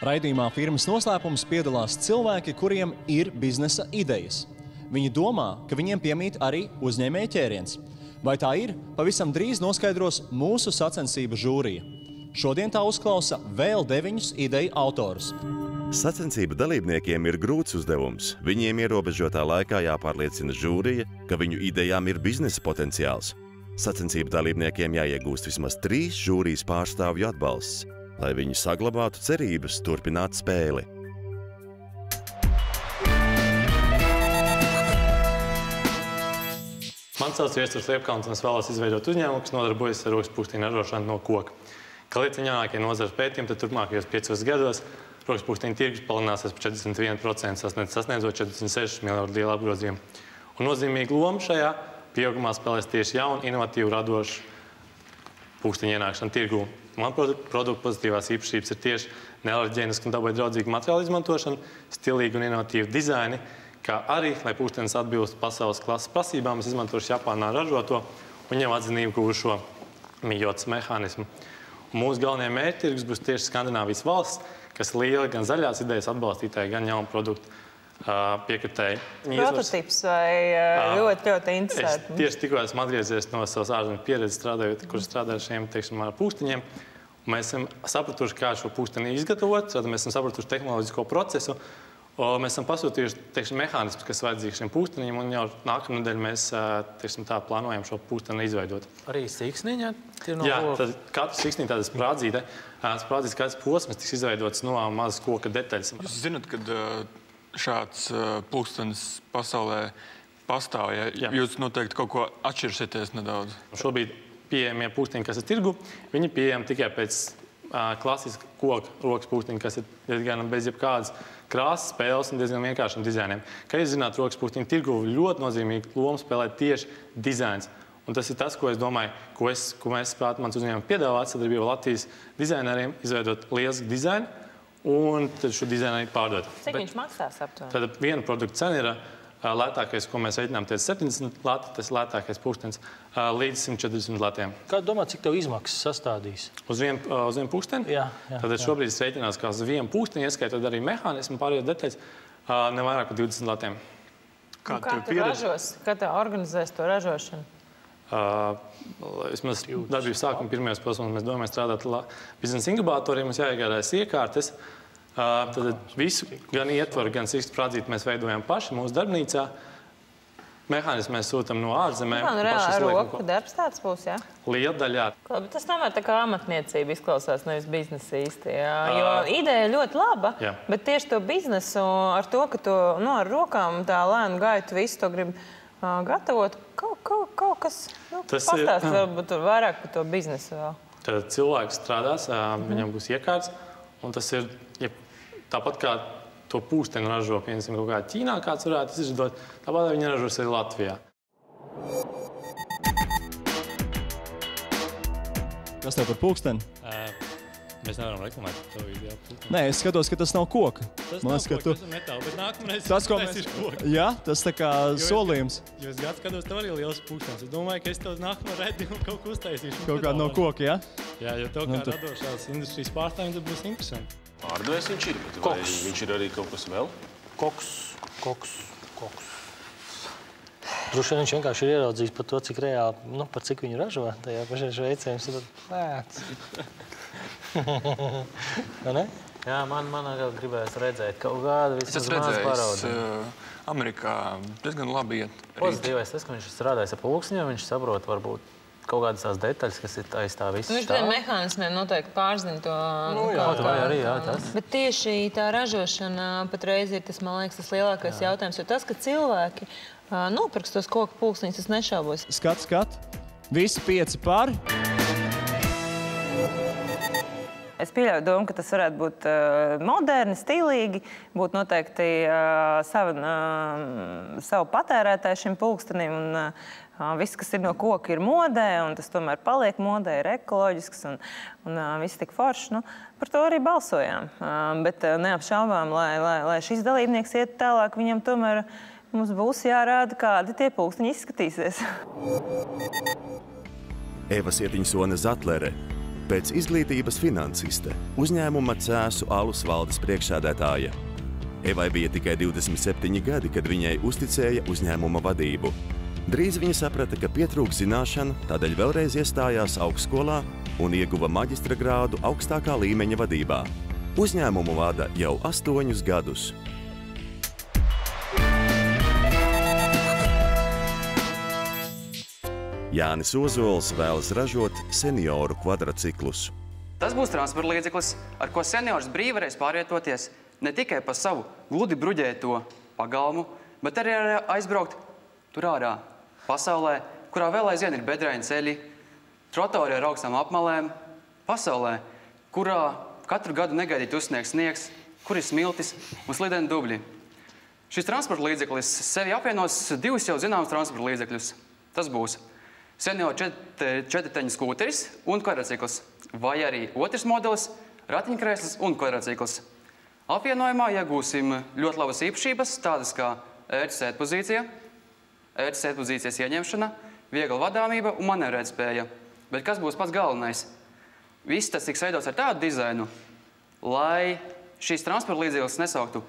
Raidījumā Firmas noslēpums piedalās cilvēki, kuriem ir biznesa idejas. Viņi domā, ka viņiem piemīt arī uzņēmēja ķēriens. Vai tā ir, pavisam drīz noskaidros mūsu sacensību žūrija. Šodien tā uzklausa vēl 9 ideju autorus. Sacensību dalībniekiem ir grūts uzdevums. Viņiem ierobežotā laikā jāpārliecina žūrija, ka viņu idejām ir biznesa potenciāls. Sacensību dalībniekiem jāiegūst vismaz 3 žūrijas pārstāvju atbalsts, lai viņi saglabātu cerības turpināt spēli. Man sauc Viesturs Liepkalns un es vēlos izveidot uzņēmumu, kas nodarbojas ar rokspūkstiņu ražošanu no koka. Kā liecina jaunākie nozares pētījumi, tad turpmākajos 5 gados rokspūkstiņu tirgus palielināsies par 41%, sasniedzot 46 miljardu lielu apgrozījumu. Un nozīmīgu lomu šajā pieaugumā spēlēs tieši jaunu, inovatīvu, radošu pūkstiņu ienākšanu tirgū. Man produktu pozitīvās īpašības ir tieši nealerģēniska un dabai draudzīga materiāla izmantošana, stilīgi un inovatīvi dizaini, kā arī, lai pūkstens atbilst pasaules klases prasībām, es izmantošu Japānā ražoto un jau atzinību guvušo mijotas mehānismu. Un mūsu galvenie mērķtirgus būs tieši Skandināvijas valsts, kas liela gan zaļās idejas atbalstītāji, gan jaunu produktu piekritēji. Prototips vai ļoti interesanti? Es tieši tikko esmu atgriezies no savas ārzemju pieredzes strādājot, kur strādāju šiem, teiksim, ar pūkstiņiem. Mēs esam sapratuši, kā šo pūksteni izgatavot, mēs esam sapratuši tehnoloģisko procesu, mēs esam pasūtījuši, teiksim, mehānismus, kas vajadzīgs šiem pūksteņiem, un jau nākamā nedēļa mēs, teiksim, tā plānojam šo pūksteni izveidot. Arī siksniņa? Jā, tad katru siksniņu tāda sprādzīte, kāds posms tiks izveidots no mazas koka detaļas. Jūs zināt, kad šāds pulkstenis pasaulē pastāv, ja jūs noteikti kaut ko atšķirsieties nedaudz? Šobrīd pieejamie pulksteņi, kas ir tirgu, viņi pieejami tikai pēc klasiska koka rokas pulksteņa, kas ir diezgan bez jebkādas krāsas, spēles un diezgan vienkāršiem dizainiem. Kā jūs zināt, rokas pulksteņu tirgu ļoti nozīmīgi lomu spēlē tieši dizains. Un tas ir tas, ko es domāju, ko mēs spētu mans uzņēmums piedāvāt sadarbībā Latvijas dizaineriem, izveidot lielisku dizainu un tad šo dizainu arī pārdot. Cik viņš maksās aptuveni? Tad viena produkta cena ir lētākais, ko mēs reiķinām, 70 lati, tas lētākais pūkstens līdz 140 latiem. Kā domā, cik tev izmaksas sastādīs? Uz vienu pūksteni? Jā. Tad šobrīd es reiķinās, kā uz vienu pūksteni, ieskaitot arī mehānismu, pārējot detaļas, ne vairāk par 20 latiem. Kā tu ražos? Kā tev organizēs to ražošanu? Vismaz darbības sākuma pirmajos posmos mēs domājam strādāt biznesa inkubatoriem, mums jāiegādājas iekārtas. Tad visu, gan ietvaru, gan sikstu prādzīti mēs veidojam paši mūsu darbnīcā. Mehānismu mēs sūtam no ārzemēm. Tā reāli roku darbs tāds būs, jā? Liela daļā. Bet tas tomēr tā kā amatniecība izklausās, nevis biznesa īsti, jā. Jo ideja ļoti laba, bet tieši to biznesu ar to, ka to ar rokām tā lēnu gaitu visu to grib gatavot, kaut kas pastāst varbūt vairāk par to biznesu vēl. Tad cilvēks strādās, viņam būs iekārts, un tas ir tāpat kā to pūksteni ražo, piemēram, kaut kā Ķīnā kāds varētu izradot, tāpat viņi ražos arī Latvijā. Kas tev par pūksteni? Mēs nevaram reklamēt to ideālu. Nē, es skatos, ka tas nav koka. Tas nav koka, tas ir metāli, bet nākamreiz tas ir koka. Jā, tas tā kā solījums. Jo es gadu skatos, tev arī liels pūkstens. Es domāju, ka es tev nākamo redzi un kaut ko uztaisīšu. Kaut kā no koka, jā? Jā, jo tev kā radošās industrijas pārstāvjiem tad būs interesanti. Pārdevējs viņš ir, bet vai viņš ir arī kaut kas vēl? Koks. Droši vien viņš vienkārši ir ieraudzījis par to, cik reāli, par cik viņu ražo. Tajā pašā Šveicē viņš ir lēts. Vai ne? Jā, man gribēs redzēt kaut kādu vismaz maz paraudu. Es redzēju, Amerikā diezgan labi iet. Pozitīvais tas, ka viņš strādājas ar pulksni, jo viņš saprot varbūt kaut kādas tās detaļas, kas ir aiz tā visu stāv. Viņš tiem mehānismiem noteikti pārzina to. Bet tieši tā ražošana patreiz ir tas, man liekas, tas lielākais jautājums, jo tas, ka cilvēki nopirks tos koku pulksnīs, tas nešaubos. Skat. Visi 5 pāri. Es pieļauju domu, ka tas varētu būt moderni, stilīgi, būt noteikti savu patērētāju šim pulkstenim, un viss, kas ir no koka, ir modē, un tas tomēr paliek modē, ir ekoloģisks, un viss tik forši. Par to arī balsojām. Bet neapšaubām, lai šis dalībnieks iet tālāk, viņam tomēr mums būs jārāda, kādi tie pulksteņi izskatīsies. Eva Sietiņsone Zatlere. Pēc izglītības finansiste, uzņēmuma Cēsu alus valdes priekšsēdētāja. Evai bija tikai 27 gadi, kad viņai uzticēja uzņēmuma vadību. Drīz viņa saprata, ka pietrūks zināšanu, tādēļ vēlreiz iestājās augstskolā un ieguva maģistra grādu augstākā līmeņa vadībā. Uzņēmumu vada jau 8 gadus. Jānis Ozols vēlas ražot senioru kvadraciklus. Tas būs transporta līdzeklis, ar ko seniors brīvi varēs pārvietoties ne tikai pa savu gludi bruģēto pagalmu, bet arī aizbraukt tur ārā pasaulē, kurā vēl aizvien ir bedraini ceļi, trotori ar augstām apmalēm, pasaulē, kurā katru gadu negaidīt uzsniegs sniegs, kur ir smiltis un slideni dubļi. Šis transporta līdzeklis sevi apvienos 2 jau zināmus transporta līdzekļus. Tas būs senioru 4-teņu skūteris un kvadrcikls, vai arī otrs modelis – ratiņkrēsls un kvadrcikls. Apvienojumā iegūsim ļoti labas īpašības, tādas kā ērtas sēdpozīcija, ērtas sēdpozīcijas ieņemšana, viegla vadāmība un manevrētspēja. Bet kas būs pats galvenais? Viss tas tiks veidots ar tādu dizainu, lai šīs transporta līdzeklis nesauktu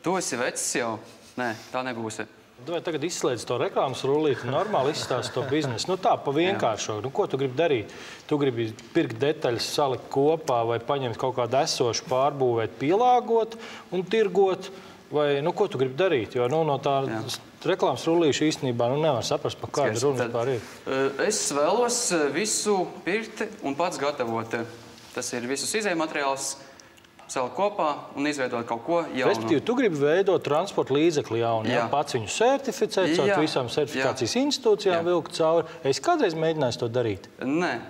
tu esi vecs jau. Nē, tā nebūs. Vai tagad izslēdz to reklāmas rullīti, normāli izstāst to biznesu? Tā, pa vienkāršo. Ko tu gribi darīt? Tu gribi pirkt detaļas, salikt kopā vai paņemt kaut kādu esošu, pārbūvēt, pielāgot un tirgot? Vai, ko tu gribi darīt? Jo no tā reklāmas rullīša īstenībā nevar saprast, par kādu runu vispār ir. Es vēlos visu pirkt un pats gatavot. Tas ir visus izējmateriālus. Salikt kopā un izveidot kaut ko jaunu. Respektīvi, tu gribi veidot transporta līdzekli jaunu, pats viņu certificēt, caur visām certifikācijas institūcijām vilkt cauri. Es kādreiz mēģināju to darīt? Nē.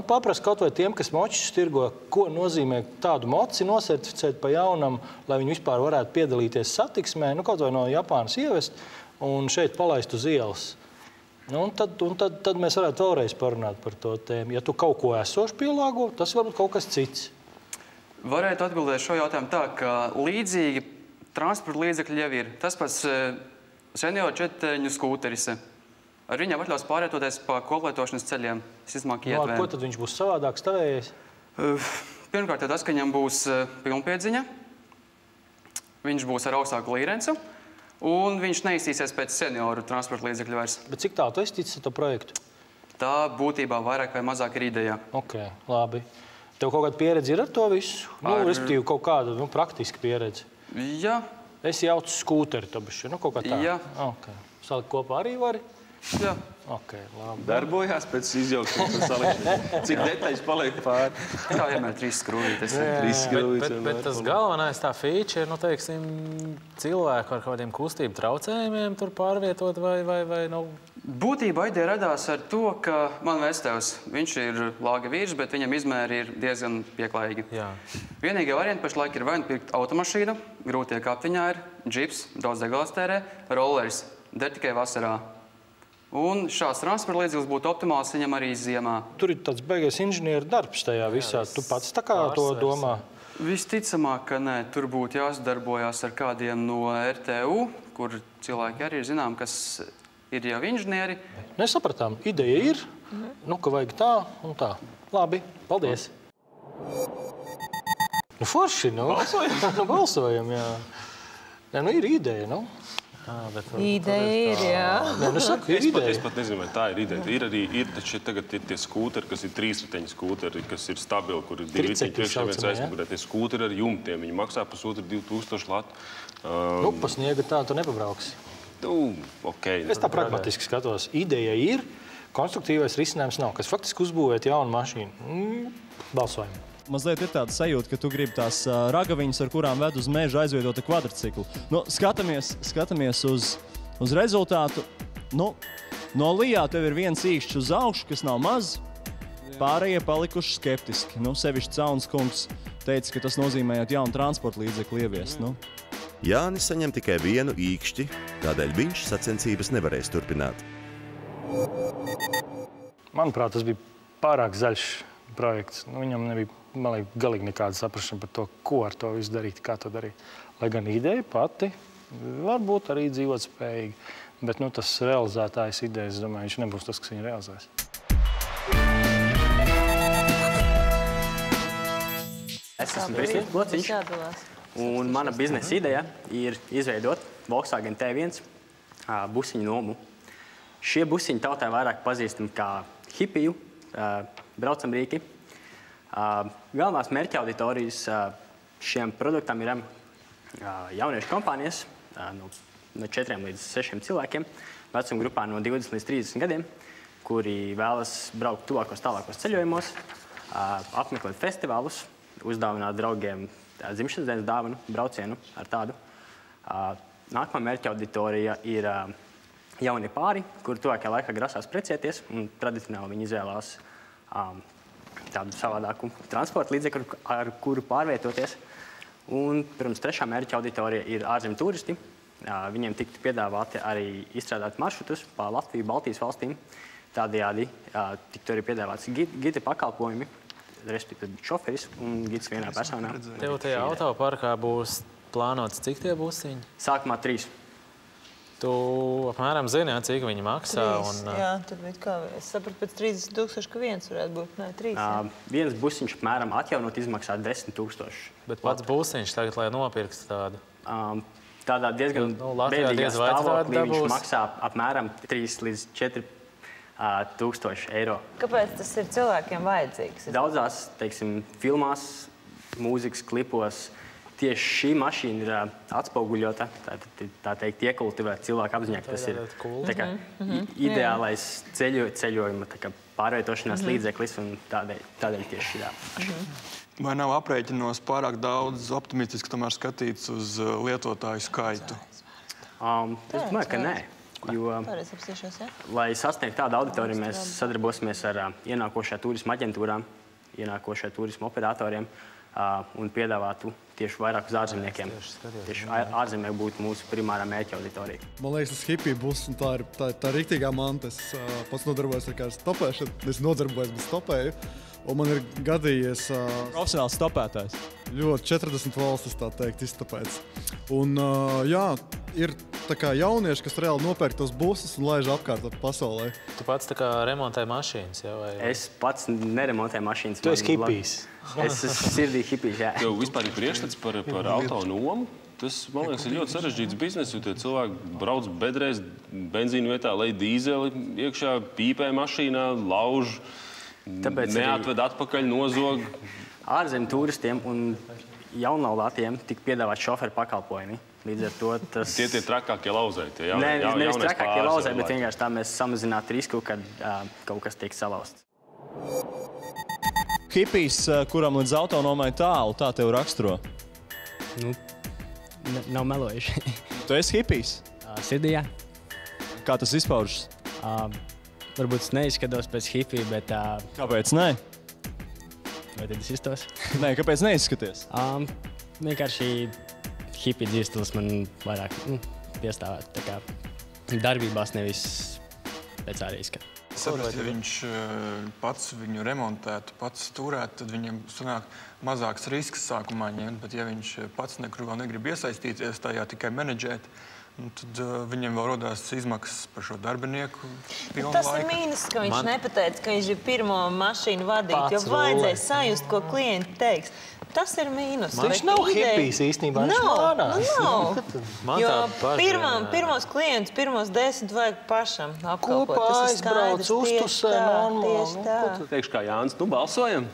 Paprast kaut vai tiem, kas močus tirgo, ko nozīmē tādu moci nosertificēt pa jaunam, lai viņi vispār varētu piedalīties satiksmē, kaut vai no Japānas ievest un šeit palaist uz ielas. Un tad mēs varētu vēlreiz parunāt par to tēmu. Ja tu kaut ko esošu pielāgo, tas varbūt kaut kas cits. Varētu atbildēt šo jautājumu tā, ka līdzīgi transporta līdzekļi jau ir. Tas pats senioru četeņu skūteris. Ar viņiem atļaus pārvietoties pa koplietošanas ceļiem. Ar ko tad viņš būs savādāks tavējais? Pirmkārt, tas, ka viņam būs pilnpiedziņa, viņš būs ar augstāku līrencu, un viņš neiztīsies pēc senioru transporta līdzekļu vairs. Bet cik tā tu esi ticis ar to projektu? Tā būtībā vairāk vai mazāk ir ideja. Ok, labi. Tev kaut kāda pieredze ir ar to visu? Respektīvi, kaut kāda praktiska pieredze? Jā. Es jaucu skūteri, tabiši, kaut kā tā? Jā. Ok. Salikt kopā arī vari? Jā. Ok, labi. Darbojās pēc izjaukšanas un salikšanas. Cik detaļas paliek pāri? Tā vienmēr 3 skrūvītes. Bet tas galvenais tā feature ir, teiksim, cilvēku ar kādiem kustību traucējumiem tur pārvietot vai Būtībā ideja radās ar to, ka man vectēvs, viņš ir lāga vīrs, bet viņam izmēri ir diezgan pieklājīgi. Vienīgie varianti pašlaik ir vai nu pirkt automašīnu, grūtie kāpt viņā ir, džips, daudz degvielas tērē, rolleris, der tikai vasarā. Un šāds transporta līdzeklis būtu optimāls viņam arī ziemā. Tur ir tāds beigais inženieru darbs tajā visā. Tu pats tā kā to domā? Visticamāk, ka nē. Tur būtu jāsadarbojās ar kādiem no RTU, kur cilvēki arī ir zinām, kas ir jau inženieri. Nesapratām. Ideja ir, ka vajag tā un tā. Labi, paldies. Forši, balsojam, jā. Ir ideja, Ideja ir, jā. Es pat nezinu, vai tā ir ideja. Ir arī tagad tie skūteri, kas ir 3-riteņi skūteri, kas ir stabili, kur ir 2 riteņi priekšā, viens aizmugurē. Tie skūteri ar jumtiem, viņi maksā pusotru 2000 latu. Pa sniega tā tu nepabrauksi. Es tā pragmatiski skatos. Ideja ir, konstruktīvais risinājums nav, kas faktiski uzbūvēt jaunu mašīnu. Balsojam. Mazliet ir tāda sajūta, ka tu gribi tās ragaviņas, ar kurām ved uz mežu aizvietota kvadrciklu. Skatāmies uz rezultātu. No lijā tev ir viens īkšķis uz augšu, kas nav maz. Pārējie palikuši skeptiski. Sevišķi Cauns kungs teica, ka tas nozīmējot jaunu transporta līdzekli ieviest. Jānis saņem tikai vienu īkšķi, tādēļ viņš sacensības nevarēs turpināt. Manuprāt, tas bija pārāk zaļš projekts. Viņam nebija, man liekas, galīgi nekāda saprašana par to, ko ar to visu darīt, kā to darīt. Lai gan ideja pati varbūt arī dzīvot spējīgi. Bet tas realizētājs idejas, es domāju, viņš nebūs tas, kas viņu realizēs. Es esmu Kristīns Blociņš. Un mana biznesa ideja ir izveidot Volkswagen T1 busiņu nomu. Šie busiņi tautā vairāk pazīstami kā hipiju braucamrīki. Galvenās mērķa auditorijas šiem produktam ir jauniešu kompānijas no 4 līdz 6 cilvēkiem, vecuma grupā no 20 līdz 30 gadiem, kuri vēlas braukt tuvākos tālākos ceļojumos, apmeklēt festivālus, uzdāvināt draugiem dzimšanas dienas dāvanu, braucienu ar tādu. Nākamā mērķa auditorija ir jaunie pāri, kuri tuvākajā laikā grasās precēties, un tradicionāli viņi izvēlās tādu savādāku transporta līdzekļu, ar kuru pārvietoties. Un, protams, trešā mērķa auditorija ir ārzemju turisti. Viņiem tiktu piedāvāti arī izstrādāt maršrutus pa Latviju, Baltijas valstīm. Tādējādi tiktu arī piedāvāts gida pakalpojumi, respektīvi šoferis un gids vienā personā. Tev tajā autoparkā būs plānots, cik tie busiņi? Sākumā 3. Tu apmēram zini, cik viņi maksā? 3, jā, tur bija kā, es sapratu, pēc 30 000, ka viens varētu būt. Nē, 3, jā. Viens busiņš apmēram atjaunot izmaksā 10 000. Bet pats busiņš tagad, lai nopirks tādu? Tādā diezgan bēdīgā stāvoklī viņš maksā apmēram 3 līdz 4 000 eiro. Kāpēc tas ir cilvēkiem vajadzīgs? Daudzās, teiksim, filmās, mūzikas klipos tieši šī mašīna ir atspoguļota, tā teikt, iekultivēta cilvēku apziņā, ka tas ir ideālais ceļojuma pārvietošanās līdzeklis, un tādēļ tieši šī mašīna. Vai nav aprēķinos pārāk daudz optimistiski tomēr skatīts uz lietotāju skaitu? Es domāju, ka nē. Jo, lai sasniegtu tādu auditoriju, mēs sadarbosimies ar ienākošajā turisma aģentūrām, ienākošajā turisma operatoriem, un piedāvātu tieši vairāk uz ārzemniekiem. Tieši ārzemnieki būtu mūsu primārā mērķa auditorija. Man liekas, tas hippie būs, un tā ir riktīgā manta. Es pats nodarbojos ar stopēšanu, es nodarbojos, bet stopēju. Un man ir gadījies... Profesionāls stopētājs. Ļoti 40 valstis, tā teikt, izstopēts. Un, jā, ir tā kā jaunieši, kas reāli nopērk tos busus un laiž apkārt pasaulē. Tu pats tā kā remontē mašīnas, jā? Vai... Es pats neremontēju mašīnas. Tu esi hipijs. Es esmu sirdī hipijs, jā. Tev vispār ir priekšstats par autonomu. Tas, man liekas, ir ļoti sarežģīts biznes, jo tie cilvēki brauc bedrēs, benzīnu vietā, lej dīzeli iekšā, pīpē mašīnā, lauž, neatved atpakaļ, nozog. Ārzemju turistiem un jaunaudātiem tika piedāvāt šoferu pakalpojumi. Līdz ar to tas... Tie trakākie lauzēji. Nevis trakākie lauzēji, bet vienkārši tā mēs samazinātu risku, kad kaut kas tiek salausts. Hipijs, kuram līdz autonomai tālu, tā tev raksturo? Nav melojuši. Tu esi hipijs? Sirdī, jā. Kā tas izpaužas? Varbūt es neizskatos pēc hipija, bet... Kāpēc ne? Vai tad es izstos? Nē, kāpēc neizskaties? Vienkārši hipija dzīvestils man vairāk piestāvēt. Tā kā darbībās nevis pēc ārā izskata. Sapratu, ja viņš pats viņu remontētu, pats turētu, tad viņam sanāk mazāks risks sākumā ņemt, bet ja viņš pats nekur vēl negrib iesaistīties, tajā tikai menedžēt, tad viņam vēl rodās izmaksas par šo darbinieku pilnu laiku. Tas ir mīnus, ka viņš nepateica, ka viņš ir pirmo mašīnu vadīt, jo vajadzēja sajust, ko klienti teiks. Tas ir mīnus. Viņš nav hipijs īstenībā, viņš mārās. Nav. Jo pirmos klientus, pirmos 10 vajag pašam apkalpot. Kopā aizbrauc, uztusē, normāli. Ko tu teikšu kā Jānis? Nu, balsojam?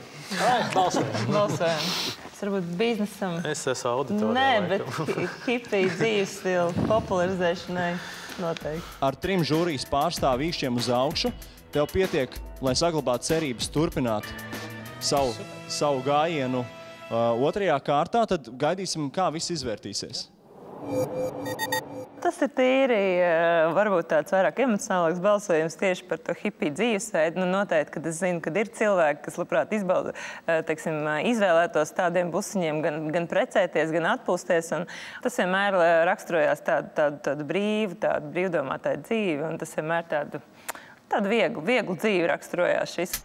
Balsojam. Tas varbūt biznesam. Es esmu auditorija. Nē, bet hipija dzīves stilu popularizēšanai noteikti. Ar 3 žūrijas pārstāvīšiem uz augšu tev pietiek, lai saglabātu cerības turpināt savu gājienu otrajā kārtā, tad gaidīsim, kā viss izvērtīsies. Tas ir tīri, varbūt tāds vairāk emocionālāks balsojums tieši par to hipiju dzīvesveidu. Noteikti, kad es zinu, kad ir cilvēki, kas labprāt izvēlētos tādiem busiņiem gan precēties, gan atpūsties. Un tas vienmēr raksturojās tādu brīvdomātāju dzīvi, un tas vienmēr tādu vieglu dzīvi raksturojās šis.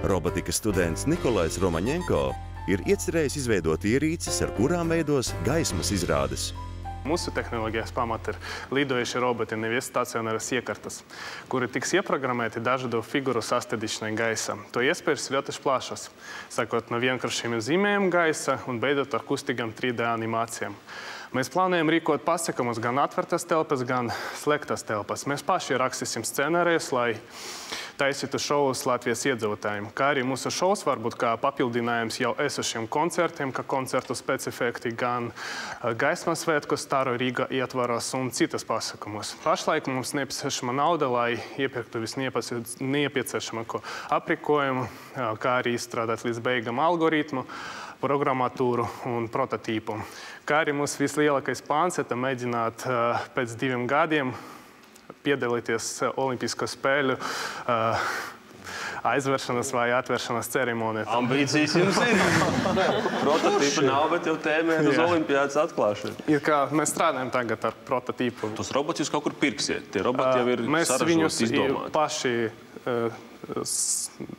Robotikas students Nikolais Romaņenko ir iecerējis izveidot ierīces, ar kurām veidos gaismas izrādes. Mūsu tehnoloģijas pamat ir lidojuši roboti, nevis stacionāras iekārtas, kuri tiks ieprogrammēti dažādu figūru sastādīšanai gaisa. To iespējas ļoti plašas, sākot no vienkāršiem zīmējumiem gaisa un beidzot ar kustīgām 3D animācijām. Mēs plānojam rīkot pasākumus gan atvērtas telpas, gan slēgtas telpas. Mēs paši rakstīsim scenārijus, lai taisītu šovus Latvijas iedzīvotājiem. Kā arī mūsu šovs var būt kā papildinājums jau esošiem koncertiem, kā koncertu specifekti, gan gaismas svētku Staru Rīga ietvaros un citas pasākumus. Pašlaik mums nepieciešama nauda, lai iepirktu nepieciešamāko aprīkojumu, kā arī izstrādāt līdz beigām algoritmu, programmatūru un prototīpu. Kā arī mūsu vislielākais plāns ir mēģināt pēc 2 gadiem piedalīties Olimpisko spēļu aizvēršanas vai atvēršanas ceremonijā. Ambīcijas jums ir. Prototīpa nav, bet jau tēmēt uz Olimpiādas atklāšanu. Ir kā mēs strādājam tagad ar prototīpu. Tos robotus jūs kaut kur pirksiet? Tie roboti jau ir saražoti, izdomāti. Mēs viņus paši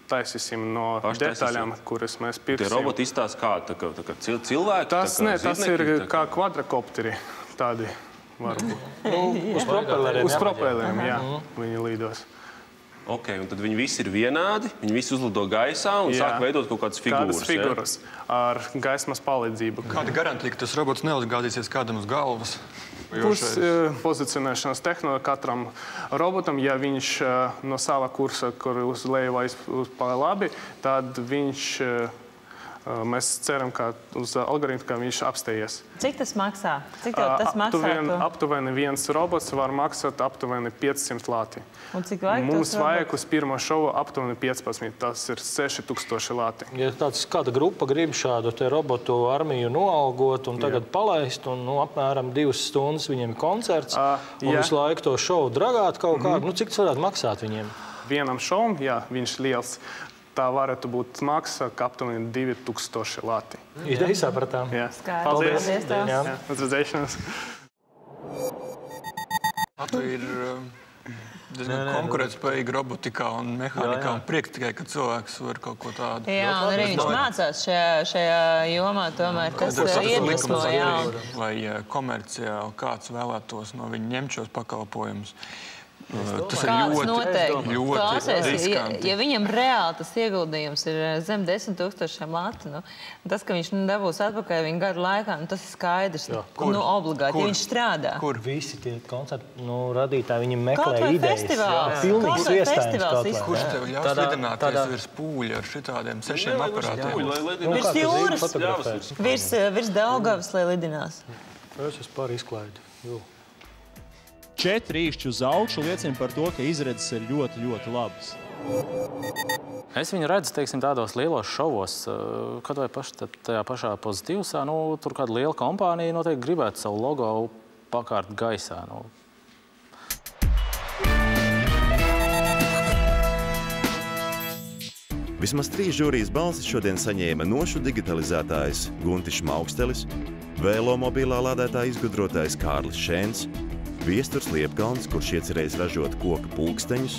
taisīsim no detaļām, kuras mēs pirksim. Tie roboti izstāsta kā? Tā kā cilvēki? Tas ir kā kvadrakopteri tādi. Uz propelleriem. Uz propelleriem, jā. Viņi lidos. Ok, un tad viņi visi ir vienādi, viņi visi uzlido gaisā un sāk veidot kaut kādas figūras. Kādas figūras ar gaismas palīdzību. Kāda garantija, ka tas robots neuzgādīsies kādam uz galvas? Būs pozicionēšanas tehnoloģija katram robotam. Ja viņš no sava kursa, kur uz leju vai uz labi, tad viņš... Mēs ceram, ka uz algoritmu, ka viņš apstājies. Cik tas maksā? Cik tas maksā? Aptuveni viens robots var maksāt aptuveni 500 lati. Un cik vajag Mums vajag uz pirmo šovu aptuveni 15. Tas ir 6000 lati. Ja kāda grupa grib šādu te robotu armiju noalgot un tagad palaist, un apmēram 2 stundas viņiem koncerts, un visu laiku to šovu dragāt kaut kādu, cik tas varētu maksāt viņiem? vienam šovam, ja viņš liels, tā varētu būt maksa aptuveni 2000 lati. Ideju sapratām. Jā. Paldies. Jā, uz redzēšanos. Latvija ir diezgan konkurētspējīga robotikā un mehānikā. Un prieks tikai, ka cilvēks var kaut ko tādu. Jā, un arī viņš mācās šajā jomā tomēr. Tas iedvesmo, jā. Vai komerciāli kāds vēlētos no viņa ņemt šos pakalpojumus. Tas ir ļoti riskanti. Ja viņam reāli tas ieguldījums ir zem 10 000 lati, tas, ka viņš dabūs atpakaļ viņa gadu laikā, tas ir skaidrs. Obligāti, ja viņš strādā. Kur visi tie koncertu radītāji, viņi meklē idejas. Pilnīgs iestājums. Kurš tev ļaus lidināties virs pūļa ar šitādiem 6 aparātiem? Virs jūras, virs Daugavas, lai lidinās. Es esmu pār izklaidi. 4 īkšķi uz augšu liecina par to, ka izredzes ir ļoti, ļoti labas. Es viņu redzu, teiksim, tādos lielos šovos, kad vai tajā pašā Pozitīvsā, tur kāda liela kompānija noteikti gribētu savu logo pakārt gaisā. Vismaz 3 žūrijas balsis šodien saņēma nošu digitalizētājs Guntis Šmaukstelis, vēlomobilā lādētāja izgudrotājs Kārlis Šēns, Viesturs Liepkalns, kurš iecerējis ražot koka pulksteņus,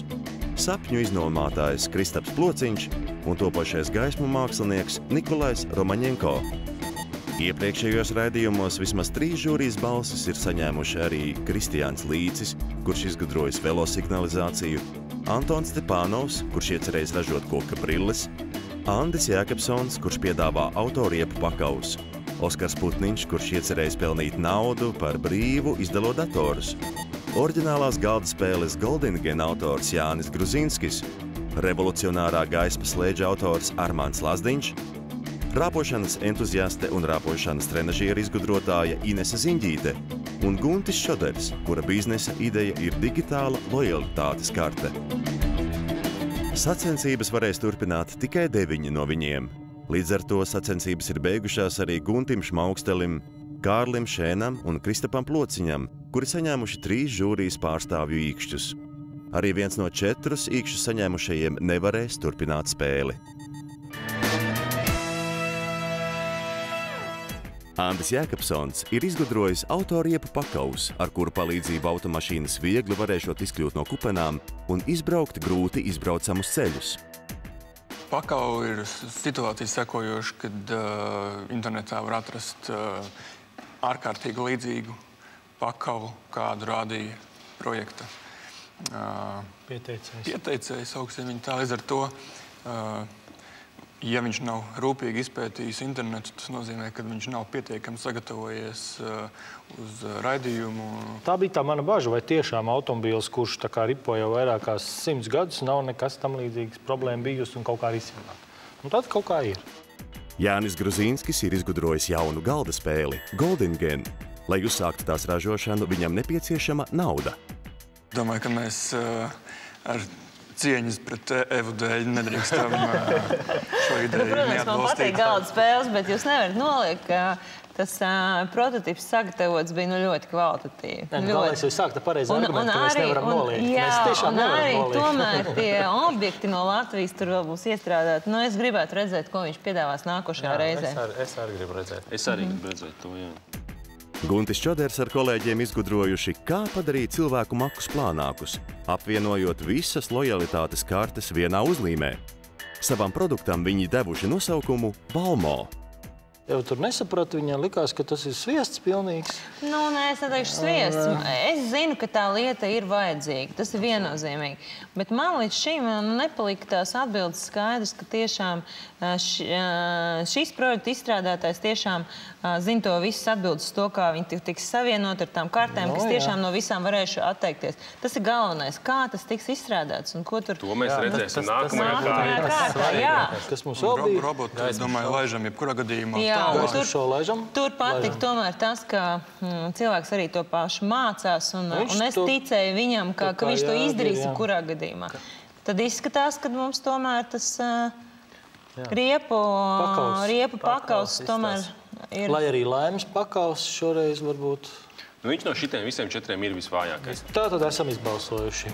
sapņu iznomātājs Kristaps Plociņš un topošais gaismu mākslinieks Nikolais Romaņenko. Iepriekšējos raidījumos vismaz 3 žūrijas balsis ir saņēmuši arī Kristiāns Līcis, kurš izgudrojis velosignalizāciju, Antons Stepānovs, kurš iecerējis ražot koka brilles, Andris Jākapsons, kurš piedāvā autoriepu pakavus, Oskars Putniņš, kurš iecerējis pelnīt naudu par brīvu, izdalot datorus, oriģinālās galda spēles Goldingen autors Jānis Gruzinskis, revolucionārā gaisma slēdža autors Armāns Lazdiņš, rāpošanas entuziaste un rāpošanas trenažiera izgudrotāja Inese Ziņģīte un Guntis Šoders, kura biznesa ideja ir digitāla lojalitātes karte. Sacensības varēs turpināt tikai 9 no viņiem. Līdz ar to sacensības ir beigušās arī Guntim Šmaukstelim, Kārlim Šēnam un Kristapam Plociņam, kuri saņēmuši 3 žūrijas pārstāvju īkšķus. Arī viens no 4 īkšķu saņēmušajiem nevarēs turpināt spēli. Andris Jākapsons ir izgudrojis autoriepu pakavus, ar kuru palīdzību automašīnas viegli varēšot izkļūt no kupenām un izbraukt grūti izbraucamus ceļus. Pakavu ir situācijas sekojoši, kad internetā var atrast ārkārtīgi līdzīgu pakavu, kādu rādīja projekta pieteicējs, augstiem viņa tā. Līdz ar to, ja viņš nav rūpīgi izpētījis internetu, tas nozīmē, ka viņš nav pietiekami sagatavojies uz raidījumu. Tā bija tā mana baža, vai tiešām automobīls, kurš tā kā ripo jau vairāk kā 100 gadus, nav nekas tam līdzīgs problēma bijusi un kaut kā risināt. Un tad kaut kā ir. Jānis Gruzinskis ir izgudrojis jaunu galda spēli Goldingen. Lai uzsāktu tās ražošanu, viņam nepieciešama nauda. Domāju, ka mēs ar cieņas pret Evu dēļ nedrīkstam šo ideju neatbalstīt. Protams, man patīk galda spēles, bet jūs nevarat noliekt, ka tas prototips sagatavots bija ļoti kvalitatīvi. Galvenais ir sākt ar pareizi argumentu, ka mēs nevaram noliekt. Mēs tiešām nevaram noliekt. Tomēr tie objekti no Latvijas tur vēl būs iestrādāti. Es gribētu redzēt, ko viņš piedāvās nākošajā reizē. Es arī gribu redzēt. Es arī gribu redzēt to, jā. Guntis Šoders ar kolēģiem izgudrojuši, kā padarīt cilvēku makus plānākus, apvienojot visas lojalitātes kartes vienā uzlīmē. Savam produktam viņi devuši nosaukumu Balmo. Jau tur nesapratu, viņam likās, ka tas ir sviests pilnīgs. Nē, es neteikšu sviests. Es zinu, ka tā lieta ir vajadzīga. Tas ir viennozīmīgi. Bet man līdz šim nepalika tās atbildes skaidrs, ka tiešām šīs projekta izstrādātājs tiešām zina to visas atbildes to, kā viņi tiks savienot ar tām kartēm, kas tiešām no visām varēšu atteikties. Tas ir galvenais. Kā tas tiks izstrādāts un ko tur... To mēs redzēsim nākamajā kārtā. Kas mums vēl bija? Roboti, es domāju, laižam jebkurā gadījumā. Tur patika tomēr tas, ka cilvēks arī to pašu mācās, un es ticēju viņam, ka viņš to izdarīs kurā gadījumā. Tad izskatās, ka mums tomēr tas riepu pakaus tomēr ir... Lai arī laimes pakaus šoreiz varbūt... Viņš no šitiem visiem 4 ir visvājākais. Tā tad esam izbalsojuši.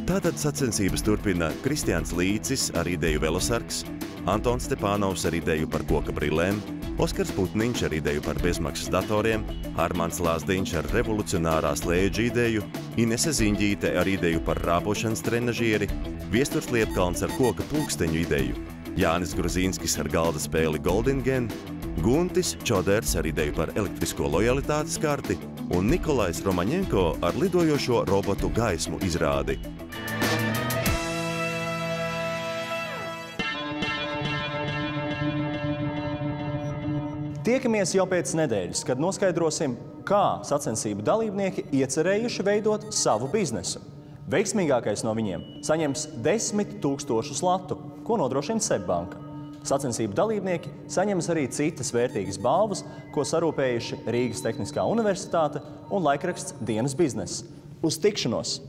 Tātad sacensības turpina Kristiāns Līcis ar ideju velosargs, Antons Stepānovs ar ideju par koka brillēm, Oskars Putniņš ar ideju par bezmaksas datoriem, Armands Lāsdiņš ar revolucionārā slēdžu ideju, Inese Ziņģīte ar ideju par rāpošanas trenažieri, Viesturs Liepkalns ar koka pulksteņu ideju, Jānis Gruzīnskis ar galda spēli Goldingen, Guntis Čoders ar ideju par elektrisko lojalitātes karti un Nikolais Romaņenko ar lidojošo robotu gaismu izrādi. Tiekamies jau pēc nedēļas, kad noskaidrosim, kā sacensību dalībnieki iecerējuši veidot savu biznesu. Veiksmīgākais no viņiem saņems 10 000 latu, ko nodrošina SEB banka. Sacensību dalībnieki saņems arī citas vērtīgas balvas, ko sarūpējuši Rīgas Tehniskā universitāte un laikraksts Dienas bizness. Uz tikšanos!